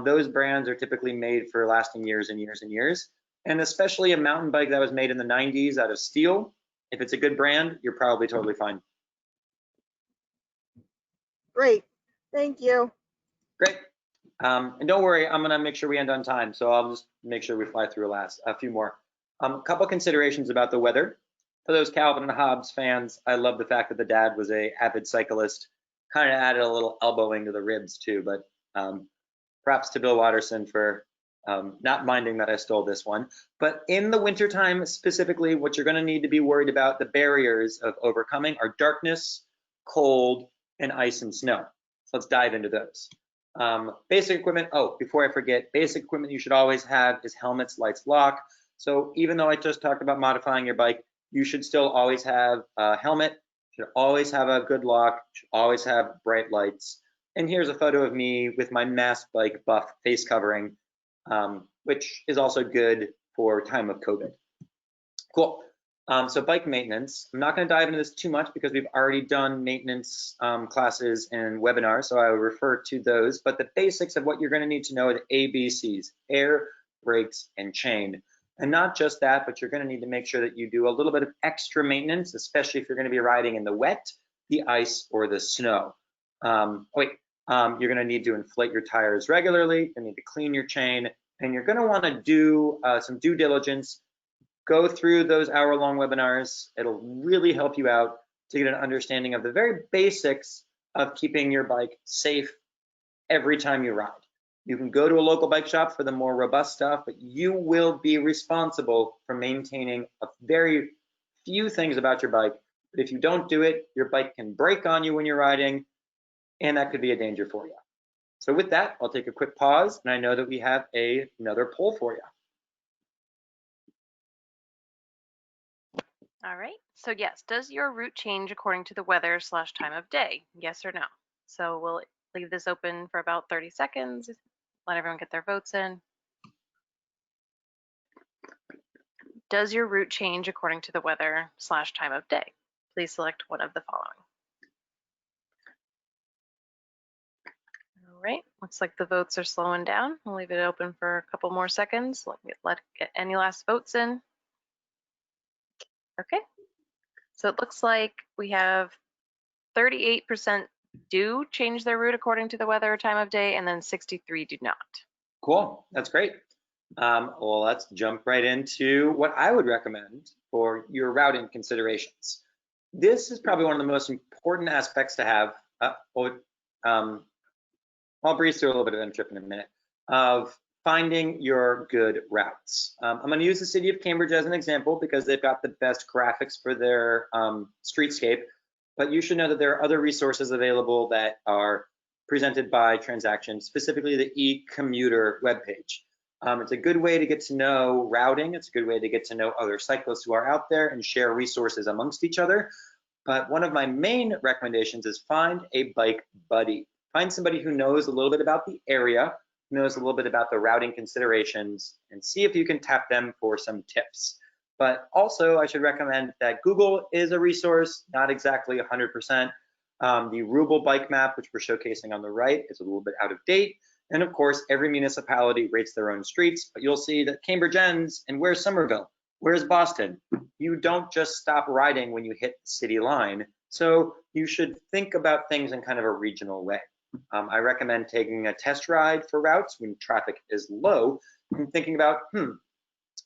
those brands are typically made for lasting years and years and years. and especially a mountain bike that was made in the 90s out of steel. If it's a good brand, you're probably totally fine. Great, thank you. Great. And don't worry, I'm gonna make sure we end on time, so I'll just make sure we fly through a few more. A couple considerations about the weather. For those Calvin and Hobbes fans, I love the fact that the dad was a avid cyclist. Kind of added a little elbowing to the ribs too, but props to Bill Watterson for not minding that I stole this one. But in the wintertime specifically, what you're gonna need to be worried about, the barriers of overcoming, are darkness, cold, and ice and snow. So let's dive into those. Basic equipment, oh, before I forget, basic equipment you should always have is helmets, lights, lock. So even though I just talked about modifying your bike, you should still always have a helmet, should always have a good lock, should always have bright lights. And here's a photo of me with my MassBike buff face covering, which is also good for time of COVID. Cool. So bike maintenance, I'm not going to dive into this too much because we've already done maintenance classes and webinars, so I will refer to those. But the basics of what you're going to need to know are the ABCs: air, brakes, and chain. And not just that, but you're going to need to make sure that you do a little bit of extra maintenance, especially if you're going to be riding in the wet, the ice, or the snow. You're going to need to inflate your tires regularly, you need to clean your chain, and you're going to want to do some due diligence. Go through those hour-long webinars. It'll really help you out to get an understanding of the very basics of keeping your bike safe every time you ride. You can go to a local bike shop for the more robust stuff, but you will be responsible for maintaining a very few things about your bike. But if you don't do it, your bike can break on you when you're riding, and that could be a danger for you. So with that, I'll take a quick pause, and I know that we have another poll for you. All right, so yes, does your route change according to the weather / time of day? Yes or no? So we'll leave this open for about 30 seconds, let everyone get their votes in. Does your route change according to the weather / time of day? Please select one of the following. All right, looks like the votes are slowing down. We'll leave it open for a couple more seconds. Let get any last votes in. Okay, so it looks like we have 38% do change their route according to the weather or time of day, and then 63 do not. Cool, that's great. Well, let's jump right into what I would recommend for your routing considerations. This is probably one of the most important aspects to have. I'll breeze through a little bit of them trip in a minute, of finding your good routes. I'm going to use the city of Cambridge as an example because they've got the best graphics for their streetscape, but you should know that there are other resources available that are presented by Transaction, specifically the e-commuter webpage. It's a good way to get to know routing. It's a good way to get to know other cyclists who are out there and share resources amongst each other. But one of my main recommendations is find a bike buddy. Find somebody who knows a little bit about the area, knows a little bit about the routing considerations, and see if you can tap them for some tips. But also, I should recommend that Google is a resource, not exactly 100%. The Ruble bike map, which we're showcasing on the right, is a little bit out of date. And of course, every municipality rates their own streets, but you'll see that Cambridge ends, and where's Somerville? Where's Boston? You don't just stop riding when you hit the city line. So you should think about things in kind of a regional way. I recommend taking a test ride for routes when traffic is low and thinking about,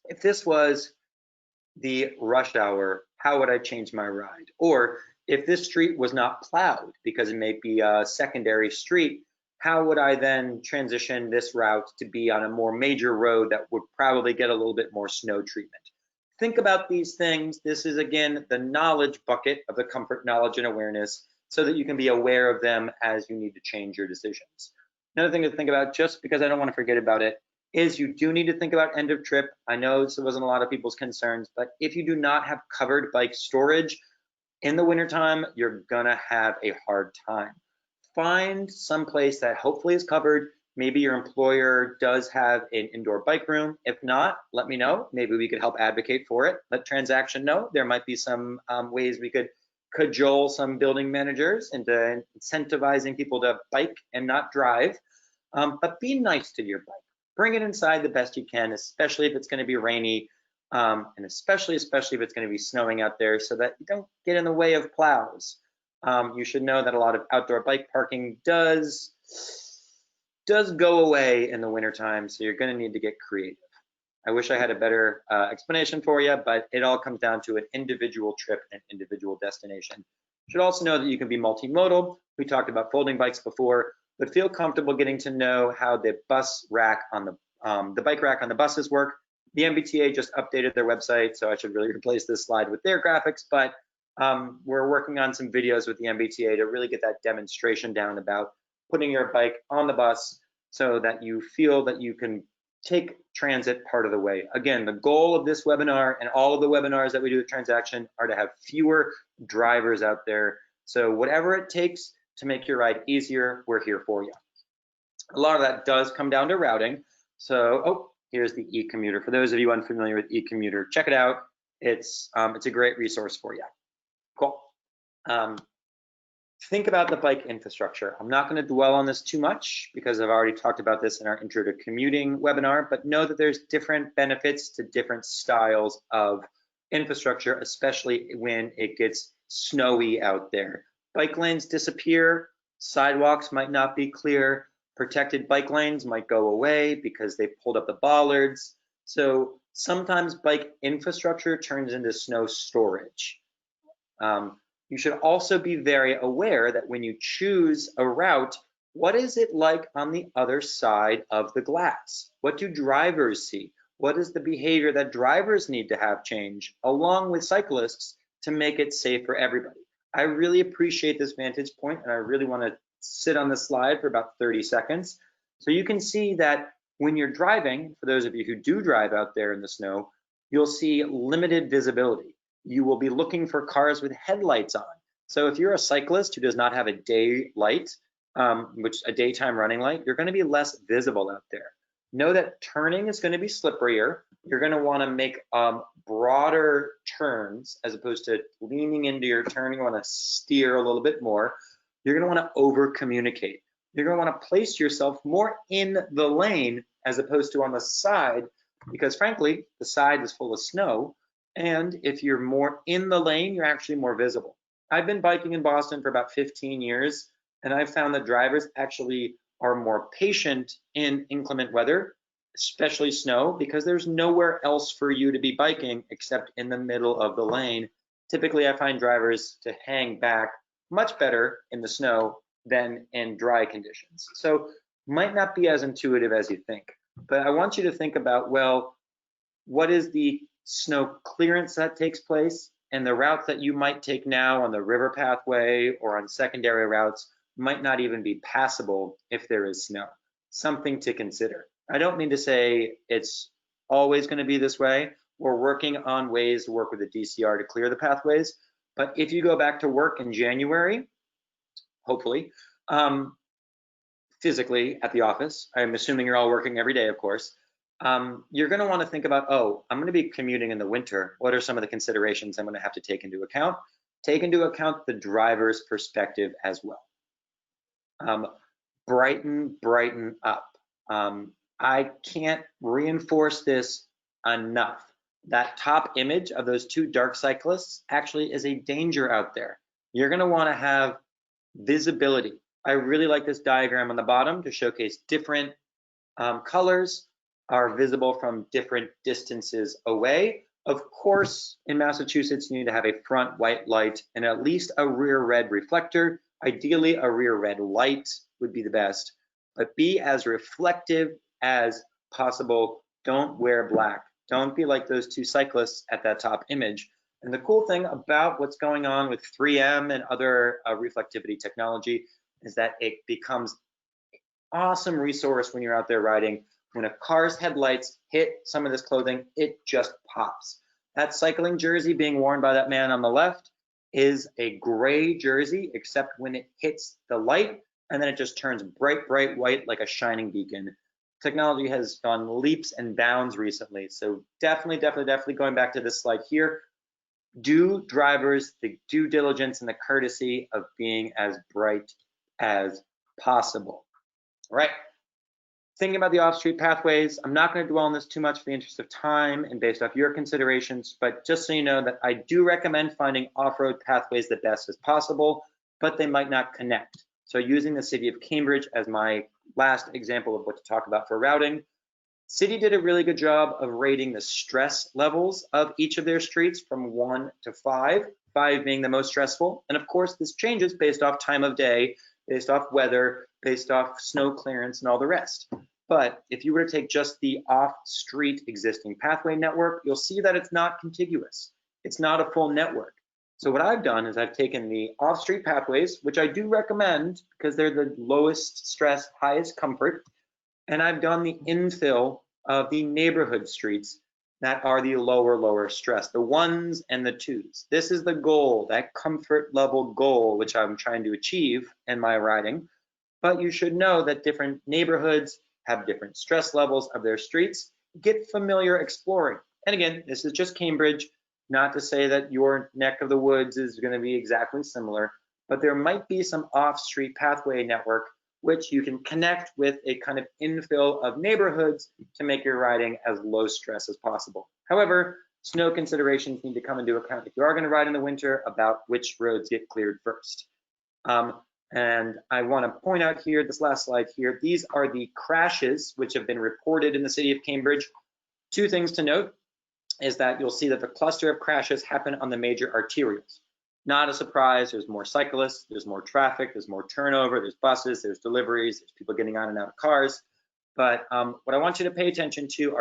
if this was the rush hour, how would I change my ride? Or if this street was not plowed because it may be a secondary street, how would I then transition this route to be on a more major road that would probably get a little bit more snow treatment? Think about these things. This is, again, the knowledge bucket of the comfort, knowledge, and awareness, so that you can be aware of them as you need to change your decisions. Another thing to think about, just because I don't want to forget about it, is you do need to think about end of trip. I know this wasn't a lot of people's concerns, but if you do not have covered bike storage in the wintertime, you're gonna have a hard time. Find some place that hopefully is covered. Maybe your employer does have an indoor bike room. If not, let me know. Maybe we could help advocate for it. Let Transaction know. There might be some ways we could cajole some building managers into incentivizing people to bike and not drive. But be nice to your bike. bring it inside the best you can, especially if it's going to be rainy, and especially if it's going to be snowing out there, so that you don't get in the way of plows. You should know that a lot of outdoor bike parking does go away in the wintertime, so you're going to need to get creative. I wish I had a better explanation for you, but it all comes down to an individual trip and individual destination. You should also know that you can be multimodal. We talked about folding bikes before, but feel comfortable getting to know how the bus rack on the bike rack on the buses work. The MBTA just updated their website, so I should really replace this slide with their graphics, but we're working on some videos with the MBTA to really get that demonstration down about putting your bike on the bus so that you feel that you can take transit part of the way. Again, the goal of this webinar and all of the webinars that we do at Transaction are to have fewer drivers out there. So whatever it takes to make your ride easier, we're here for you. A lot of that does come down to routing. So, here's the e-commuter. For those of you unfamiliar with e-commuter, check it out. It's a great resource for you. Cool. Think about the bike infrastructure. I'm not going to dwell on this too much because I've already talked about this in our Intro to Commuting webinar, but know that there's different benefits to different styles of infrastructure, especially when it gets snowy out there. Bike lanes disappear, sidewalks might not be clear, protected bike lanes might go away because they pulled up the bollards. So sometimes bike infrastructure turns into snow storage. You should also be very aware that when you choose a route, what is it like on the other side of the glass? What do drivers see? What is the behavior that drivers need to have change along with cyclists to make it safe for everybody? I really appreciate this vantage point, and I really want to sit on this slide for about 30 seconds. So you can see that when you're driving, for those of you who do drive out there in the snow, you'll see limited visibility. You will be looking for cars with headlights on. So if you're a cyclist who does not have a day light, which a daytime running light, you're going to be less visible out there. Know that turning is going to be slipperier. You're going to want to make broader turns as opposed to leaning into your turn. You want to steer a little bit more. You're going to want to over communicate. You're going to want to place yourself more in the lane as opposed to on the side, because frankly, the side is full of snow. And if you're more in the lane, you're actually more visible. I've been biking in Boston for about 15 years, and I've found that drivers actually are more patient in inclement weather, especially snow, because there's nowhere else for you to be biking except in the middle of the lane. Typically, I find drivers to hang back much better in the snow than in dry conditions. So might not be as intuitive as you think, but I want you to think about, well, what is the snow clearance that takes place, and the routes that you might take now on the river pathway or on secondary routes might not even be passable if there is snow. Something to consider. I don't mean to say it's always going to be this way. We're working on ways to work with the DCR to clear the pathways, but if you go back to work in January, hopefully, physically at the office, I'm assuming you're all working every day, of course, you're going to want to think about, I'm going to be commuting in the winter. What are some of the considerations I'm going to have to take into account? Take into account the driver's perspective as well. Brighten up. I can't reinforce this enough. That top image of those two dark cyclists actually is a danger out there. You're going to want to have visibility. I really like this diagram on the bottom to showcase different colors are visible from different distances away. Of course, in Massachusetts, you need to have a front white light and at least a rear red reflector. Ideally, a rear red light would be the best, but be as reflective as possible. Don't wear black. Don't be like those two cyclists at that top image. And the cool thing about what's going on with 3M and other reflectivity technology is that it becomes an awesome resource when you're out there riding. When a car's headlights hit some of this clothing, it just pops. That cycling jersey being worn by that man on the left is a gray jersey, except when it hits the light, and then it just turns bright, bright white like a shining beacon. Technology has gone leaps and bounds recently. So definitely going back to this slide here, do drivers the due diligence and the courtesy of being as bright as possible. All right. thinking about the off-street pathways, I'm not going to dwell on this too much for the interest of time and based off your considerations, but just so you know that I do recommend finding off-road pathways the best as possible, but they might not connect. So using the city of Cambridge as my last example of what to talk about for routing, City did a really good job of rating the stress levels of each of their streets from 1 to 5, 5 being the most stressful. And of course, this changes based off time of day, based off weather, based off snow clearance and all the rest. But if you were to take just the off-street existing pathway network, you'll see that it's not contiguous. It's not a full network. So what I've done is I've taken the off-street pathways, which I do recommend because they're the lowest stress, highest comfort, and I've done the infill of the neighborhood streets that are the lower stress, the 1s and the 2s. This is the goal, that comfort level goal, which I'm trying to achieve in my riding. But you should know that different neighborhoods have different stress levels of their streets. Get familiar exploring. And again, this is just Cambridge, not to say that your neck of the woods is going to be exactly similar, but there might be some off-street pathway network which you can connect with a kind of infill of neighborhoods to make your riding as low stress as possible. However, snow considerations need to come into account if you are going to ride in the winter about which roads get cleared first. And I want to point out here, this last slide here, these are the crashes which have been reported in the city of Cambridge. 2 things to note is that you'll see that the cluster of crashes happen on the major arterials. Not a surprise, there's more cyclists, there's more traffic, there's more turnover, there's buses, there's deliveries, there's people getting on and out of cars. But what I want you to pay attention to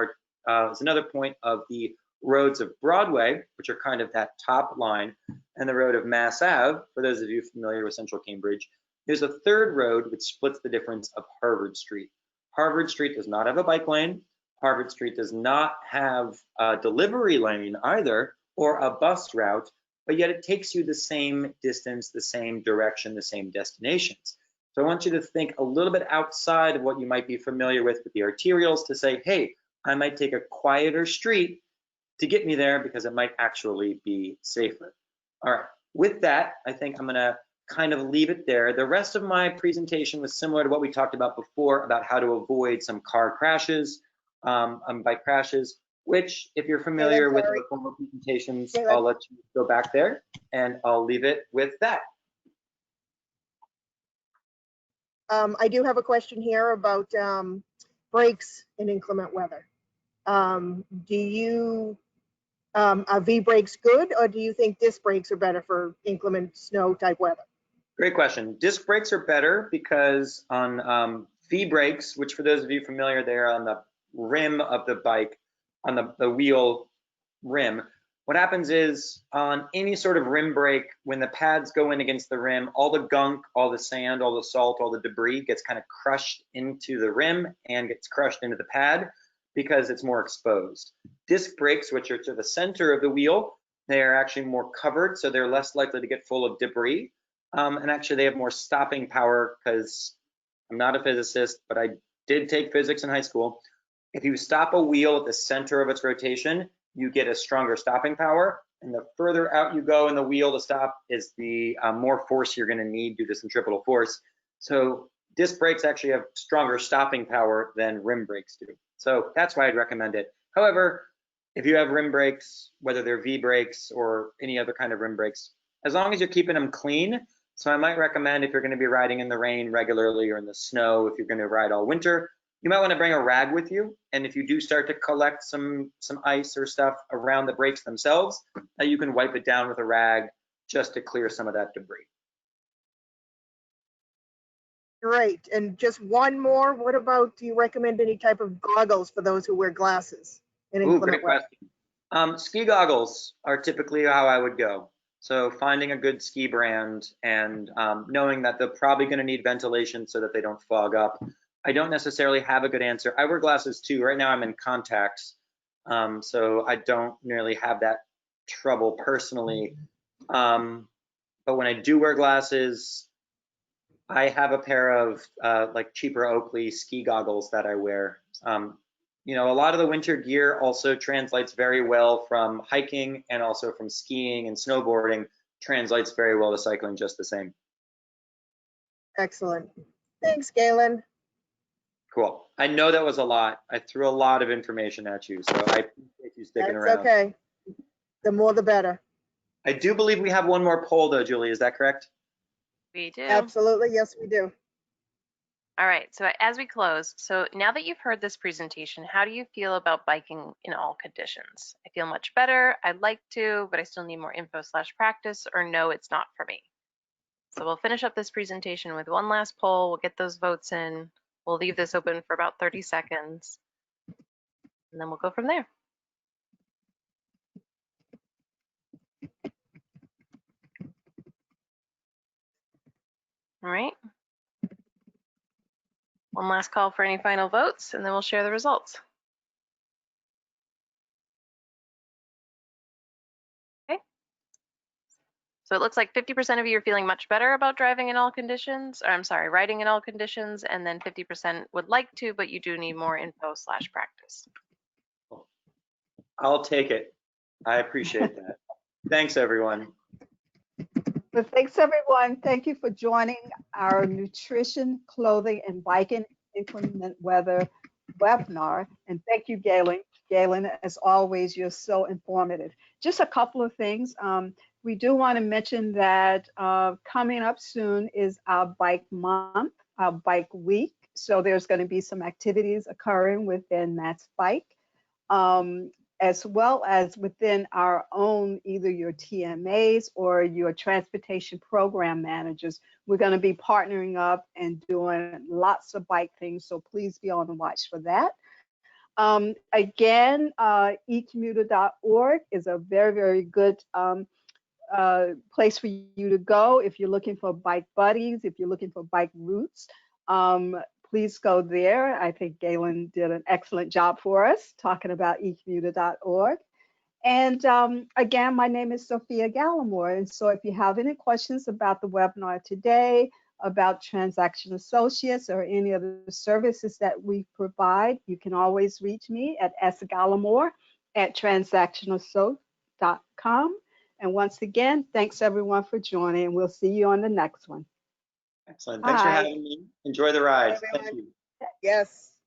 is another point of the roads of Broadway, which are kind of that top line, and the road of Mass Ave, for those of you familiar with Central Cambridge. There's a third road which splits the difference of Harvard Street. Harvard Street does not have a bike lane. Harvard Street does not have a delivery lane either, or a bus route, but yet it takes you the same distance, the same direction, the same destinations. So I want you to think a little bit outside of what you might be familiar with the arterials to say, hey, I might take a quieter street to get me there because it might actually be safer. All right, with that, I think I'm gonna kind of leave it there. The rest of my presentation was similar to what we talked about before about how to avoid some car crashes, bike crashes, which if you're familiar with the former presentations, I'll let you go back there and I'll leave it with that. I do have a question here about brakes in inclement weather. Are V brakes good, or do you think disc brakes are better for inclement snow type weather? Great question. Disc brakes are better because on V brakes, which for those of you familiar, they're on the rim of the bike, on the wheel rim. What happens is on any sort of rim brake, when the pads go in against the rim, all the gunk, all the sand, all the salt, all the debris gets kind of crushed into the rim and gets crushed into the pad because it's more exposed. Disc brakes, which are to the center of the wheel, they are actually more covered, so they're less likely to get full of debris. And actually they have more stopping power because I'm not a physicist, but I did take physics in high school. If you stop a wheel at the center of its rotation, you get a stronger stopping power. And the further out you go in the wheel to stop is the more force you're gonna need due to centripetal force. So disc brakes actually have stronger stopping power than rim brakes do. So that's why I'd recommend it. However, if you have rim brakes, whether they're V brakes or any other kind of rim brakes, as long as you're keeping them clean. So I might recommend if you're gonna be riding in the rain regularly or in the snow, if you're gonna ride all winter, you might want to bring a rag with you. And if you do start to collect some ice or stuff around the brakes themselves, you can wipe it down with a rag just to clear some of that debris. Great. And just one more, what about, do you recommend any type of goggles for those who wear glasses in inclement weather? Question. Ski goggles are typically how I would go. So finding a good ski brand and knowing that they're probably going to need ventilation so that they don't fog up. I don't necessarily have a good answer. I wear glasses too. Right now I'm in contacts, so I don't nearly have that trouble personally. But when I do wear glasses, I have a pair of like cheaper Oakley ski goggles that I wear. You know, a lot of the winter gear also translates very well from hiking and also from skiing and snowboarding, translates very well to cycling just the same. Excellent. Thanks, Galen. Cool. I know that was a lot. I threw a lot of information at you, so I appreciate you sticking That's around. okay. The more the better. I do believe we have one more poll though, Julie. Is that correct? We do. Absolutely, yes, we do. All right, so as we close, so now that you've heard this presentation, how do you feel about biking in all conditions? I feel much better, I'd like to, but I still need more info/practice, or no, it's not for me. So we'll finish up this presentation with one last poll, we'll get those votes in, we'll leave this open for about 30 seconds, and then we'll go from there. All right. One last call for any final votes, and then we'll share the results. Okay. So it looks like 50% of you are feeling much better about driving in all conditions, or I'm sorry, riding in all conditions, and then 50% would like to, but you do need more info/practice. I'll take it. I appreciate that. Thanks, everyone. Well, thanks everyone. Thank you for joining our nutrition, clothing, and biking inclement weather webinar. And thank you, Galen. Galen, as always, you're so informative. Just a couple of things. We do want to mention that coming up soon is our bike month, our bike week. So there's going to be some activities occurring within MassBike. As well as within our own, either your TMAs or your transportation program managers. We're going to be partnering up and doing lots of bike things, so please be on the watch for that. Again, ecommuter.org is a very, very good place for you to go if you're looking for bike buddies, if you're looking for bike routes. Please go there. I think Galen did an excellent job for us talking about ecommuter.org. And again, my name is Sophia Gallimore. And so if you have any questions about the webinar today, about Transaction Associates or any of the services that we provide, you can always reach me at sgallimore@transactionassociates.com. And once again, thanks everyone for joining, and we'll see you on the next one. Excellent. Thanks for Bye. having me. Enjoy the ride. Everyone. Thank you. Yes.